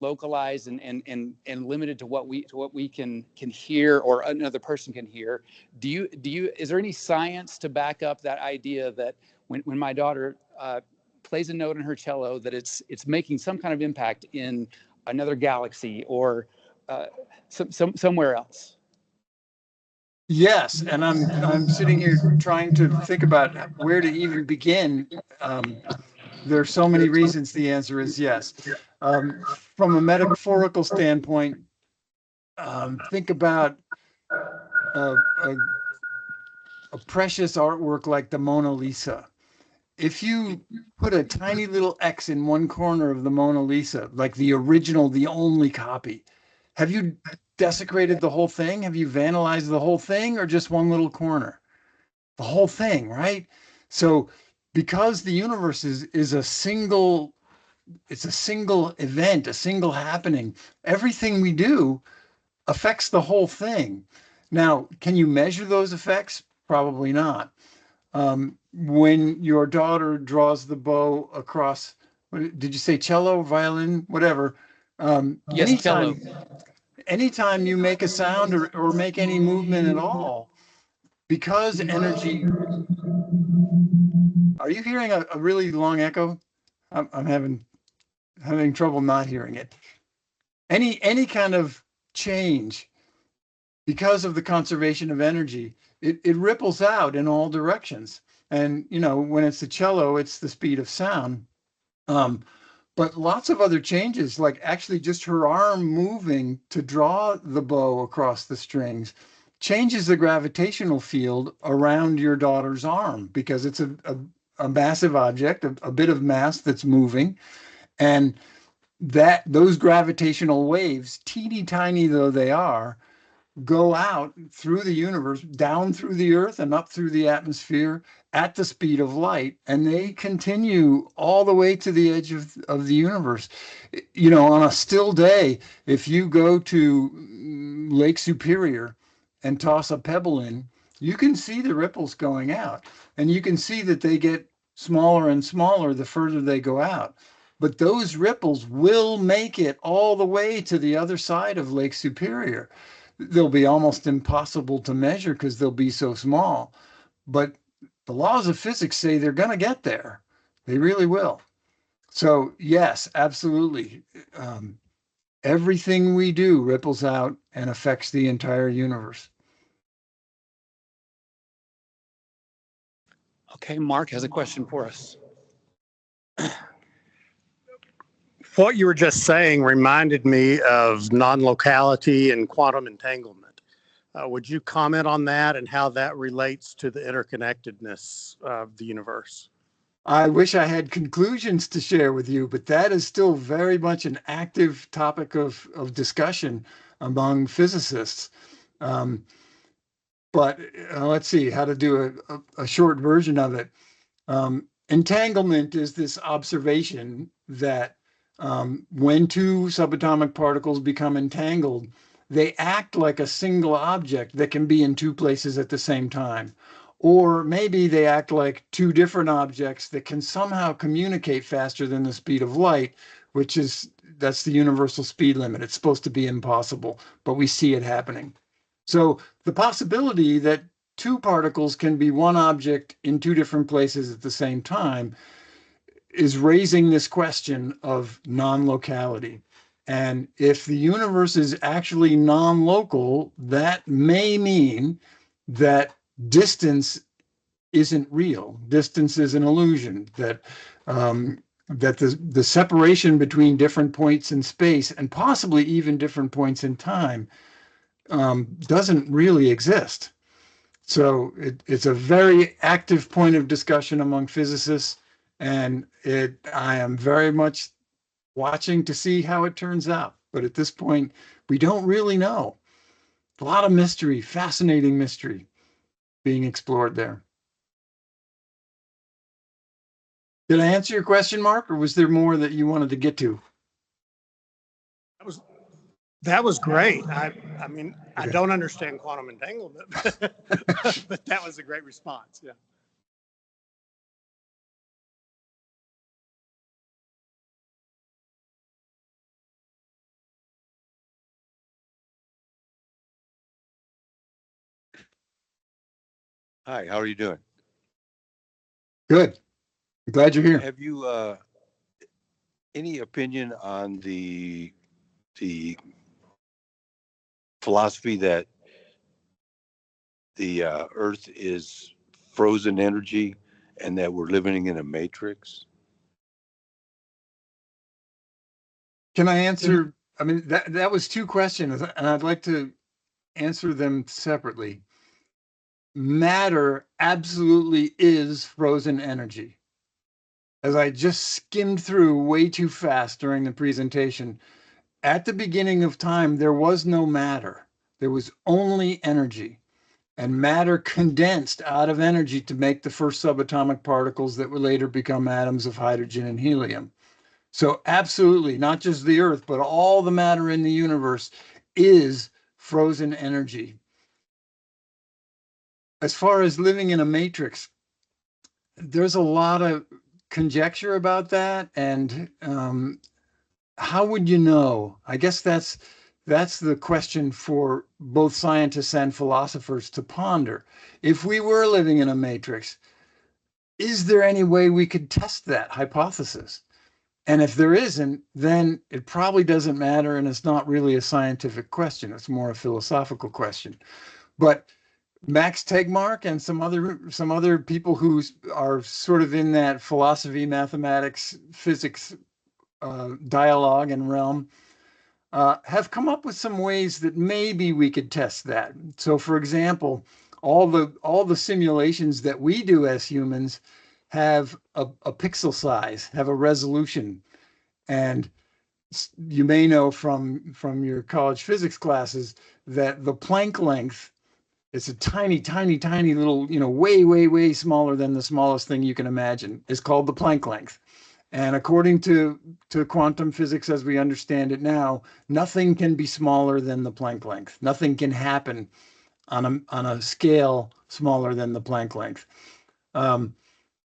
localized and limited to what we can hear or another person can hear? Is there any science to back up that idea that when my daughter plays a note on her cello, that it's making some kind of impact in another galaxy or somewhere else? Yes, and I'm sitting here trying to think about where to even begin. There are so many reasons. The answer is yes. From a metaphorical standpoint, think about a precious artwork like the Mona Lisa. If you put a tiny little X in one corner of the Mona Lisa, like the original, the only copy, have you desecrated the whole thing? Have you vandalized the whole thing, or just one little corner? The whole thing, right? So because the universe is a single event, a single happening, everything we do affects the whole thing. Now, can you measure those effects? Probably not. When your daughter draws the bow across, did you say cello, violin, whatever? Yes, cello. Anytime you make a sound or make any movement at all, because energy. Are you hearing a really long echo? I'm having trouble not hearing it. Any kind of change, because of the conservation of energy, it ripples out in all directions. And when it's the cello, it's the speed of sound. But lots of other changes, like actually just her arm moving to draw the bow across the strings, changes the gravitational field around your daughter's arm, because it's a massive object, a bit of mass that's moving. And those gravitational waves, teeny tiny though they are, go out through the universe, down through the earth and up through the atmosphere at the speed of light, and they continue all the way to the edge of the universe. On a still day, if you go to Lake Superior and toss a pebble in, you can see the ripples going out, and you can see that they get smaller and smaller the further they go out. But those ripples will make it all the way to the other side of Lake Superior. They'll be almost impossible to measure because they'll be so small. But the laws of physics say they're going to get there. They really will. So yes, absolutely. Everything we do ripples out and affects the entire universe. Okay, Mark has a question for us. What you were just saying reminded me of non-locality and quantum entanglement. Would you comment on that and how that relates to the interconnectedness of the universe? I wish I had conclusions to share with you, but that is still very much an active topic of discussion among physicists. But let's see how to do a short version of it. Entanglement is this observation that when two subatomic particles become entangled, they act like a single object that can be in two places at the same time. Or maybe they act like two different objects that can somehow communicate faster than the speed of light, that's the universal speed limit. It's supposed to be impossible, but we see it happening. So the possibility that two particles can be one object in two different places at the same time is raising this question of non-locality. And if the universe is actually non-local, that may mean that distance isn't real. Distance is an illusion, that the separation between different points in space and possibly even different points in time doesn't really exist. So it's a very active point of discussion among physicists, and I am very much watching to see how it turns out. But at this point, we don't really know. A lot of mystery, fascinating mystery being explored there. Did I answer your question, Mark, or was there more that you wanted to get to? That was great. I mean, I don't understand quantum entanglement, but that was a great response. Yeah. Hi, how are you doing? Good. I'm glad you're here. Have you any opinion on the philosophy that the Earth is frozen energy and that we're living in a matrix? Can I answer? I mean, that was two questions, and I'd like to answer them separately. Matter absolutely is frozen energy. As I just skimmed through way too fast during the presentation, at the beginning of time, there was no matter. There was only energy. And matter condensed out of energy to make the first subatomic particles that would later become atoms of hydrogen and helium. So absolutely, not just the Earth, but all the matter in the universe is frozen energy. As far as living in a matrix, there's a lot of conjecture about that. And how would you know? I guess that's the question for both scientists and philosophers to ponder. If we were living in a matrix, is there any way we could test that hypothesis? And if there isn't, then it probably doesn't matter, and it's not really a scientific question. It's more a philosophical question. But Max Tegmark and some other people who are sort of in that philosophy, mathematics, physics dialogue and realm have come up with some ways that maybe we could test that. So, for example, all the simulations that we do as humans have a pixel size, have a resolution, and you may know from your college physics classes that the Planck length is a tiny, tiny, tiny little, way, way, way smaller than the smallest thing you can imagine. Is called the Planck length. And according to quantum physics as we understand it now, nothing can be smaller than the Planck length. Nothing can happen on a scale smaller than the Planck length.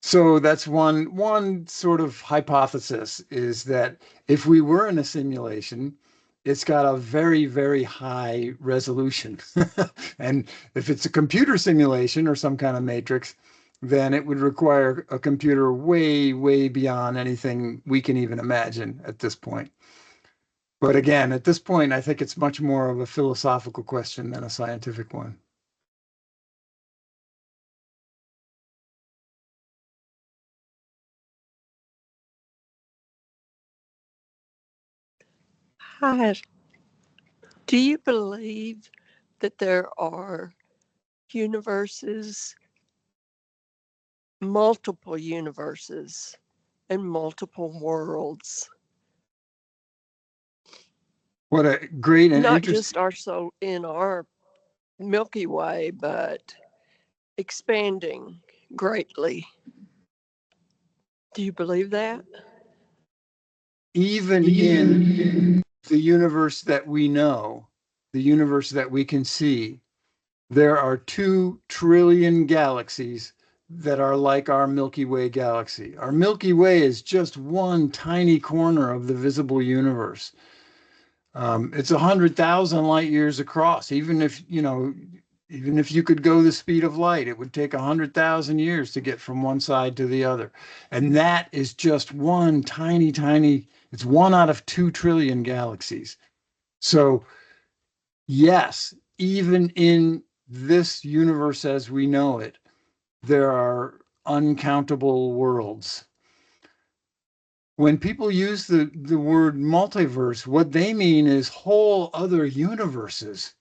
So that's one sort of hypothesis, is that if we were in a simulation, it's got a very, very high resolution. And if it's a computer simulation or some kind of matrix, then it would require a computer way, way beyond anything we can even imagine at this point. But again, at this point, I think it's much more of a philosophical question than a scientific one. Hi. Do you believe that there are universes, multiple universes, and multiple worlds? What a great and Not interesting. just in our Milky Way, but expanding greatly. Do you believe that? Even in the universe that we know, the universe that we can see, there are 2 trillion galaxies that are like our Milky Way galaxy. Our Milky Way is just one tiny corner of the visible universe. It's 100,000 light years across. Even if you could go the speed of light, it would take 100,000 years to get from one side to the other. And that is just one tiny, it's 1 out of 2 trillion galaxies. So yes, even in this universe as we know it, there are uncountable worlds. When people use the word multiverse, what they mean is whole other universes,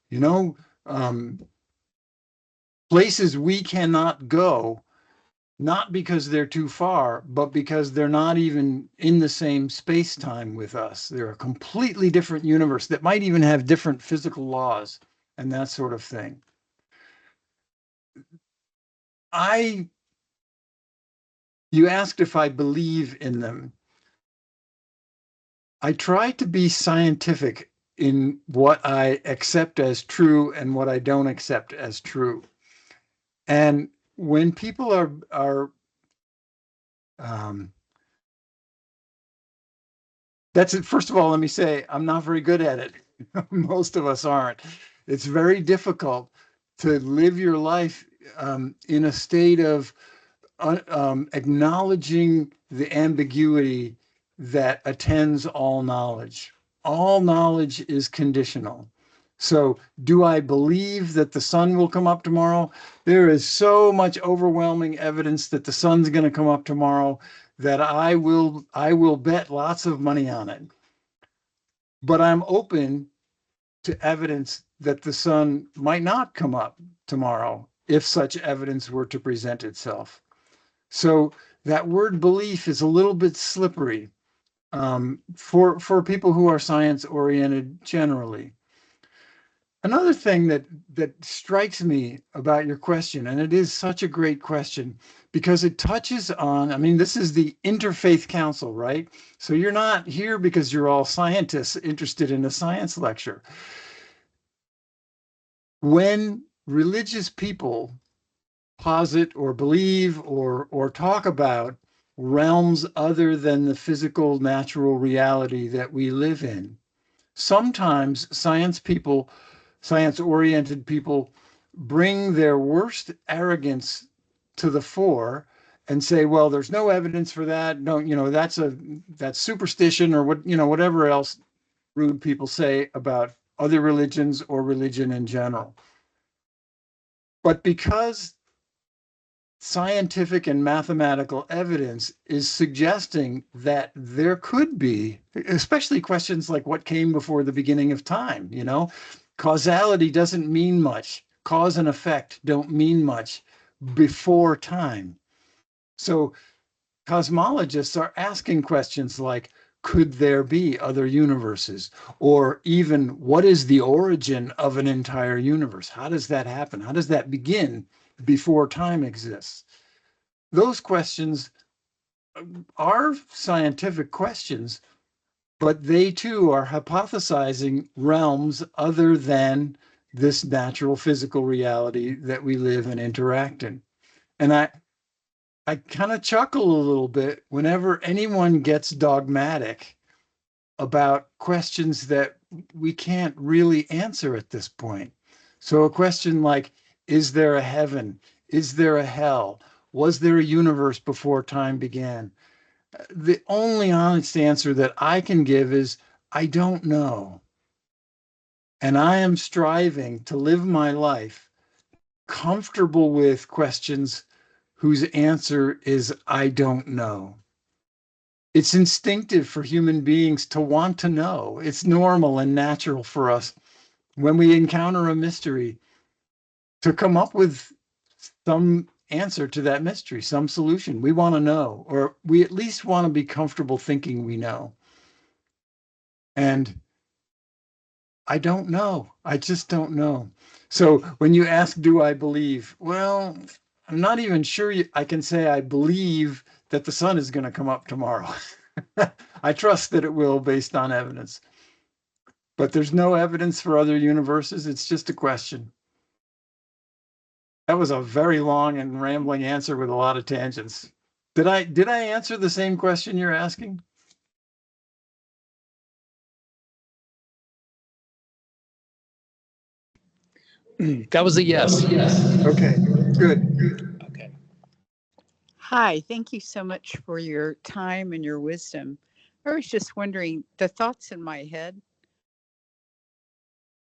places we cannot go, not because they're too far, but because they're not even in the same space-time with us. They're a completely different universe that might even have different physical laws and that sort of thing. You asked if I believe in them. I try to be scientific in what I accept as true and what I don't accept as true. And when people that's it. First of all, let me say, I'm not very good at it. Most of us aren't. It's very difficult to live your life in a state of acknowledging the ambiguity that attends all knowledge. All knowledge is conditional. So do I believe that the sun will come up tomorrow? There is so much overwhelming evidence that the sun's going to come up tomorrow that I will bet lots of money on it. But I'm open to evidence that the sun might not come up tomorrow if such evidence were to present itself. So that word belief is a little bit slippery for people who are science oriented generally. Another thing that strikes me about your question, and it is such a great question, because it touches on, I mean, this is the Interfaith Council, right? So you're not here because you're all scientists interested in a science lecture. When religious people posit or believe or talk about realms other than the physical, natural reality that we live in, sometimes science-oriented people bring their worst arrogance to the fore and say, well, there's no evidence for that. No, that's superstition, or whatever else rude people say about other religions or religion in general. But because scientific and mathematical evidence is suggesting that there could be, especially questions like what came before the beginning of time, causality doesn't mean much. Cause and effect don't mean much before time. So cosmologists are asking questions like, could there be other universes? Or even, what is the origin of an entire universe? How does that happen? How does that begin before time exists? Those questions are scientific questions, but they too are hypothesizing realms other than this natural physical reality that we live and interact in. And I kind of chuckle a little bit whenever anyone gets dogmatic about questions that we can't really answer at this point. So a question like, is there a heaven? Is there a hell? Was there a universe before time began? The only honest answer that I can give is, I don't know. And I am striving to live my life comfortable with questions whose answer is, I don't know. It's instinctive for human beings to want to know. It's normal and natural for us when we encounter a mystery to come up with some answer to that mystery, some solution. We want to know, or we at least want to be comfortable thinking we know. And I don't know. I just don't know. So when you ask, do I believe? Well, I'm not even sure I can say I believe that the sun is going to come up tomorrow. I trust that it will based on evidence. But there's no evidence for other universes. It's just a question. That was a very long and rambling answer with a lot of tangents. Did I answer the same question you're asking? That was a yes. Okay, good. Okay. Hi, thank you so much for your time and your wisdom. I was just wondering, the thoughts in my head,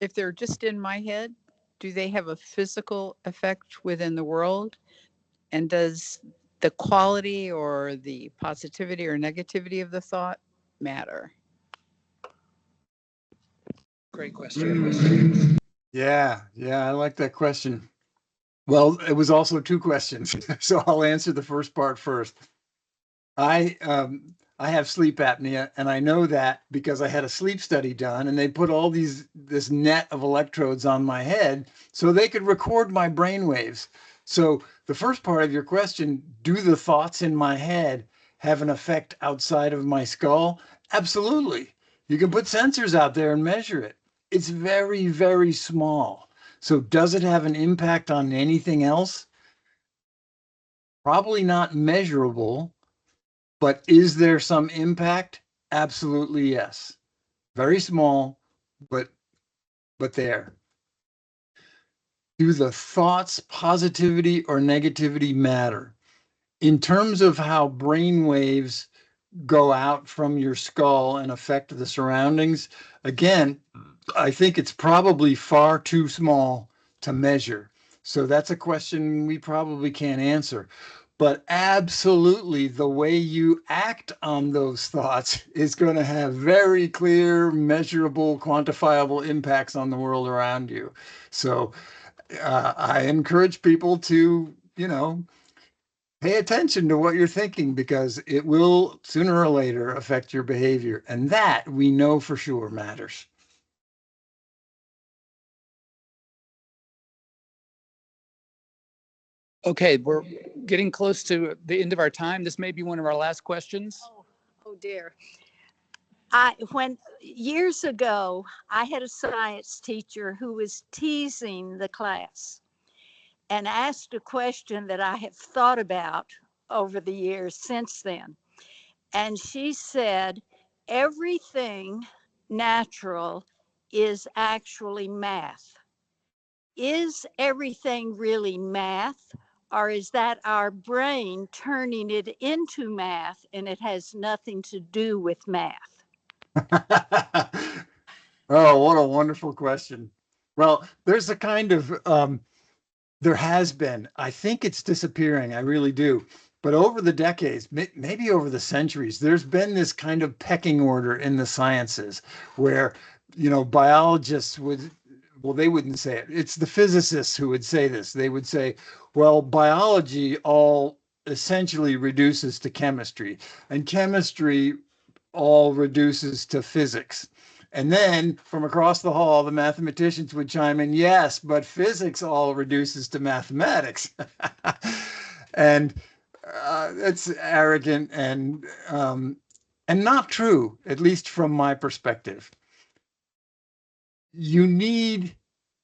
if they're just in my head, do they have a physical effect within the world? And does the quality or the positivity or negativity of the thought matter? Great question. Yeah, I like that question. Well, it was also two questions, so I'll answer the first part first. I have sleep apnea, and I know that because I had a sleep study done, and they put all this net of electrodes on my head so they could record my brain waves. So the first part of your question, do the thoughts in my head have an effect outside of my skull? Absolutely. You can put sensors out there and measure it. It's very, very small. So does it have an impact on anything else? Probably not measurable. But is there some impact? Absolutely, yes. Very small, but there. Do the thoughts, positivity or negativity matter? In terms of how brain waves go out from your skull and affect the surroundings, again, I think it's probably far too small to measure. So that's a question we probably can't answer. But absolutely, the way you act on those thoughts is going to have very clear, measurable, quantifiable impacts on the world around you. So I encourage people to, pay attention to what you're thinking, because it will sooner or later affect your behavior. And that we know for sure matters. Okay, we're getting close to the end of our time. This may be one of our last questions. Oh dear. When years ago, I had a science teacher who was teasing the class and asked a question that I have thought about over the years since then. And she said, everything natural is actually math. Is everything really math, or is that our brain turning it into math and it has nothing to do with math? Oh, what a wonderful question. Well, there's a kind of, there has been, I think it's disappearing, I really do. But over the decades, maybe over the centuries, there's been this kind of pecking order in the sciences where, biologists would, well, they wouldn't say it. It's the physicists who would say this. They would say, well, biology all essentially reduces to chemistry, and chemistry all reduces to physics. And then from across the hall, the mathematicians would chime in, yes, but physics all reduces to mathematics. And it's arrogant and not true, at least from my perspective. You need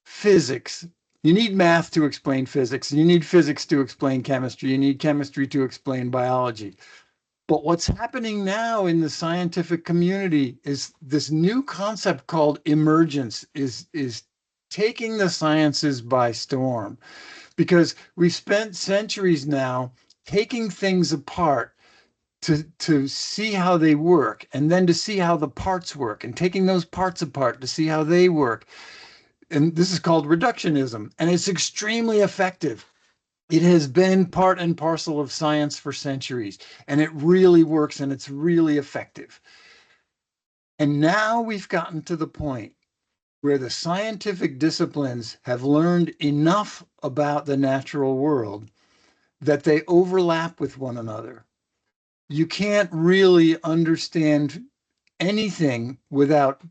physics. You need math to explain physics. You need physics to explain chemistry. You need chemistry to explain biology. But what's happening now in the scientific community is this new concept called emergence is taking the sciences by storm, because we've spent centuries now taking things apart to see how they work, and then to see how the parts work, and taking those parts apart to see how they work. And this is called reductionism, and it's extremely effective. It has been part and parcel of science for centuries, and it really works, and it's really effective. And now we've gotten to the point where the scientific disciplines have learned enough about the natural world that they overlap with one another. You can't really understand anything without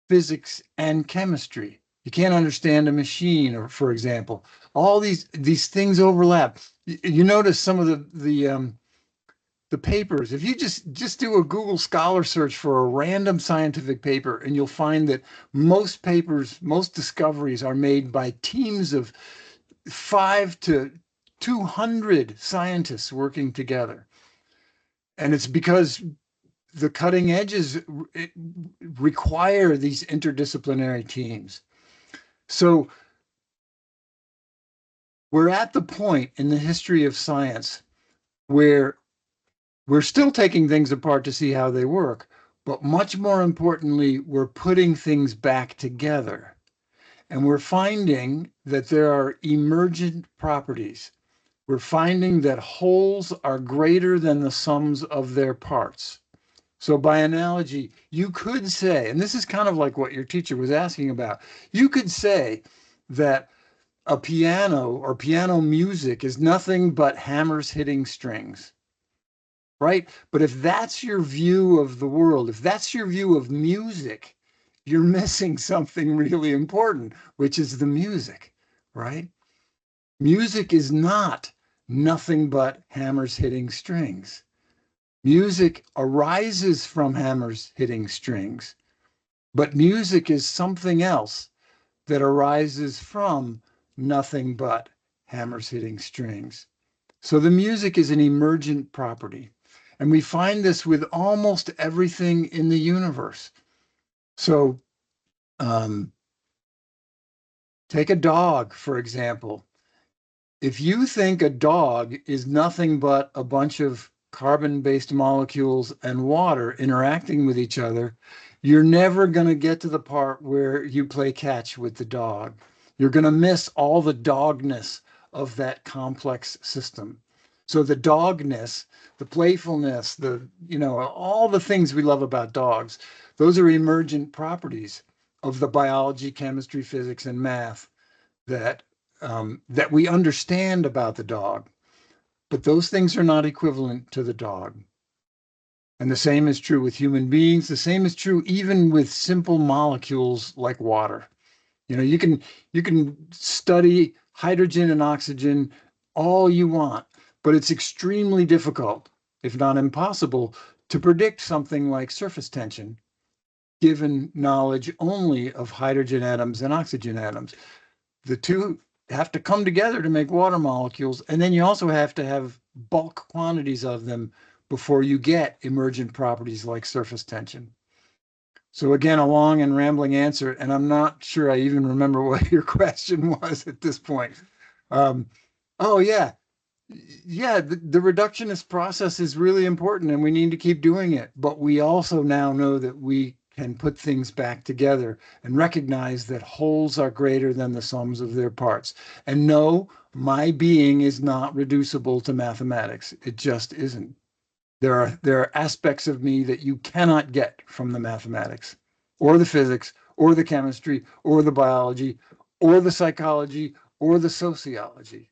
physics and chemistry. You can't understand a machine, or, for example, all these things overlap. You notice some of the papers. If you just do a Google Scholar search for a random scientific paper, and you'll find that most papers, most discoveries are made by teams of 5 to 200 scientists working together. And it's because the cutting edges require these interdisciplinary teams. So we're at the point in the history of science where we're still taking things apart to see how they work, but much more importantly, we're putting things back together. And we're finding that there are emergent properties. We're finding that wholes are greater than the sums of their parts. So by analogy, you could say, and this is kind of like what your teacher was asking about, you could say that a piano or piano music is nothing but hammers hitting strings, right? But if that's your view of the world, if that's your view of music, you're missing something really important, which is the music, right? Music is not nothing but hammers hitting strings. Music arises from hammers hitting strings, but music is something else that arises from nothing but hammers hitting strings. So the music is an emergent property, and we find this with almost everything in the universe. So take a dog, for example. If you think a dog is nothing but a bunch of carbon-based molecules and water interacting with each other, you're never going to get to the part where you play catch with the dog. You're going to miss all the dogness of that complex system. So the dogness, the playfulness, all the things we love about dogs, those are emergent properties of the biology, chemistry, physics, and math that we understand about the dog. But those things are not equivalent to the dog. And the same is true with human beings. The same is true even with simple molecules like water. You can study hydrogen and oxygen all you want, but it's extremely difficult, if not impossible, to predict something like surface tension, given knowledge only of hydrogen atoms and oxygen atoms. The two have to come together to make water molecules, and then you also have to have bulk quantities of them before you get emergent properties like surface tension. So again, a long and rambling answer, and I'm not sure I even remember what your question was at this point. Oh yeah, the reductionist process is really important, and we need to keep doing it. But we also now know that we can put things back together and recognize that wholes are greater than the sums of their parts. And no, my being is not reducible to mathematics. It just isn't. There are aspects of me that you cannot get from the mathematics or the physics or the chemistry or the biology or the psychology or the sociology.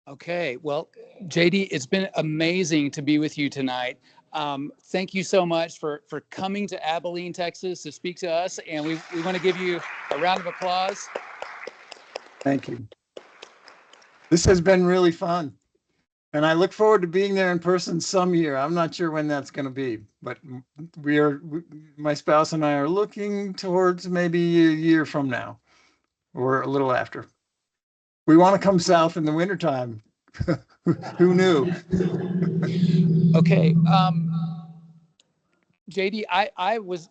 Okay, well, JD, it's been amazing to be with you tonight. Thank you so much for coming to Abilene, Texas to speak to us, and we want to give you a round of applause. Thank you. This has been really fun. And I look forward to being there in person some year. I'm not sure when that's going to be, but my spouse and I are looking towards maybe a year from now or a little after. We want to come south in the wintertime. Who knew? Okay. JD, I was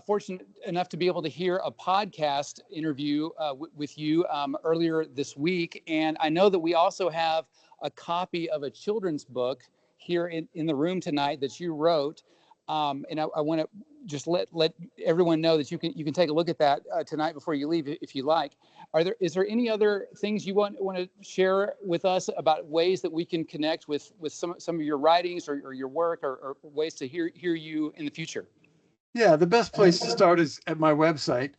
fortunate enough to be able to hear a podcast interview with you earlier this week. And I know that we also have a copy of a children's book here in the room tonight that you wrote. And I want to just let everyone know that you can take a look at that tonight before you leave if you like. Is there any other things you want to share with us about ways that we can connect with some of your writings or your work or ways to hear you in the future? Yeah, the best place to start is at my website.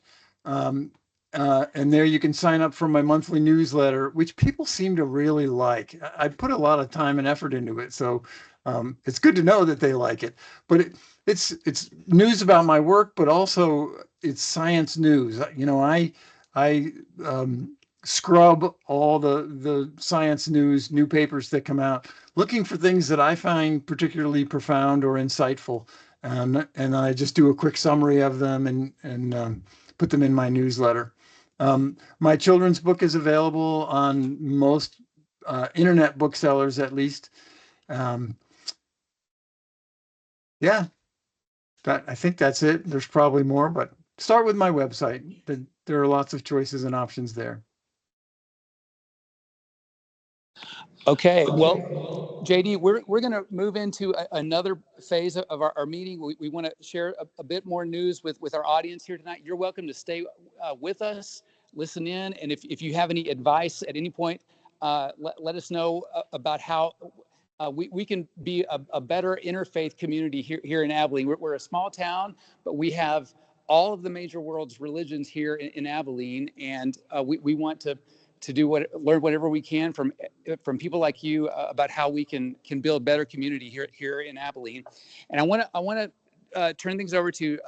And there you can sign up for my monthly newsletter, which people seem to really like. I put a lot of time and effort into it, so it's good to know that they like it. But it's news about my work, but also it's science news. You know, I scrub all the science news, new papers that come out, looking for things that I find particularly profound or insightful. And I just do a quick summary of them and put them in my newsletter. My children's book is available on most internet booksellers, at least. Yeah, I think that's it. There's probably more, but start with my website. There are lots of choices and options there. Okay, well, JD, we're going to move into another phase of our meeting. We want to share a bit more news with our audience here tonight. You're welcome to stay with us, listen in, and if you have any advice at any point, let us know about how we can be a better interfaith community here in Abilene. We're a small town, but we have all of the major world's religions here in Abilene, and we want to learn whatever we can from people like you about how we can build better community here in Abilene. And I want to turn things over to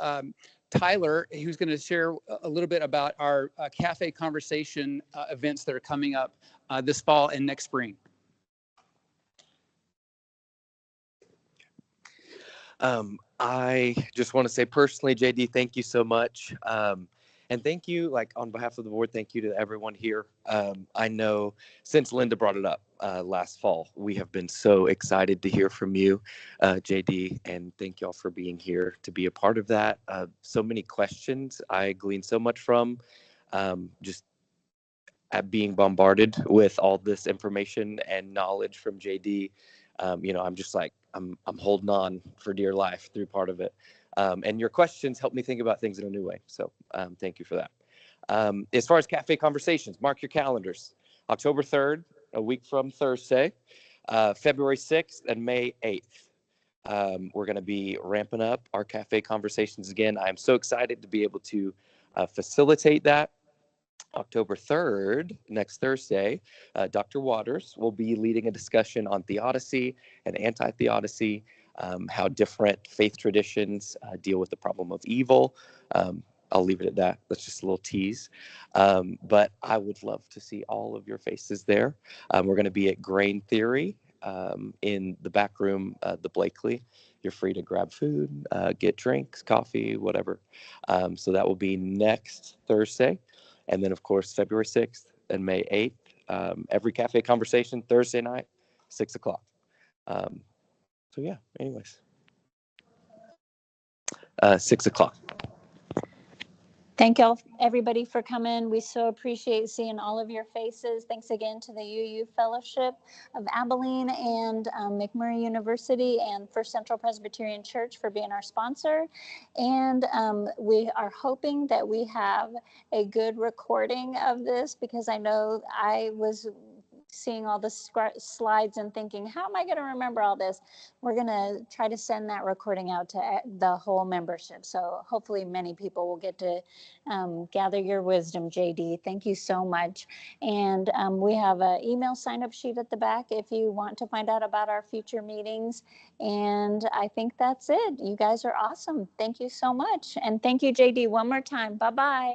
Tyler, who's going to share a little bit about our cafe conversation events that are coming up this fall and next spring. I just want to say personally, JD, thank you so much. And thank you, like on behalf of the board, thank you to everyone here. I know since Linda brought it up last fall, we have been so excited to hear from you, JD, and thank y'all for being here to be a part of that. So many questions I gleaned so much from, just at being bombarded with all this information and knowledge from JD. You know, I'm just like, I'm holding on for dear life through part of it. And your questions help me think about things in a new way. So thank you for that. As far as cafe conversations, mark your calendars. October 3rd, a week from Thursday, February 6th, and May 8th. We're going to be ramping up our cafe conversations again. I'm so excited to be able to facilitate that. October 3rd, next Thursday, Dr. Waters will be leading a discussion on theodicy and anti-theodicy, how different faith traditions deal with the problem of evil. I'll leave it at that. That's just a little tease. But I would love to see all of your faces there. We're going to be at Grain Theory in the back room, the Blakely. You're free to grab food, get drinks, coffee, whatever. So that will be next Thursday. And then, of course, February 6th and May 8th, every cafe conversation, Thursday night, 6 o'clock. So, yeah, anyways. 6 o'clock. Thank y'all, everybody, for coming. We so appreciate seeing all of your faces. Thanks again to the UU Fellowship of Abilene and McMurry University and First Central Presbyterian Church for being our sponsor. And we are hoping that we have a good recording of this, because I know I was seeing all the slides and thinking, how am I going to remember all this? We're going to try to send that recording out to the whole membership. So hopefully many people will get to gather your wisdom, JD. Thank you so much. And we have an email sign-up sheet at the back if you want to find out about our future meetings. And I think that's it. You guys are awesome. Thank you so much. And thank you, JD, one more time. Bye-bye.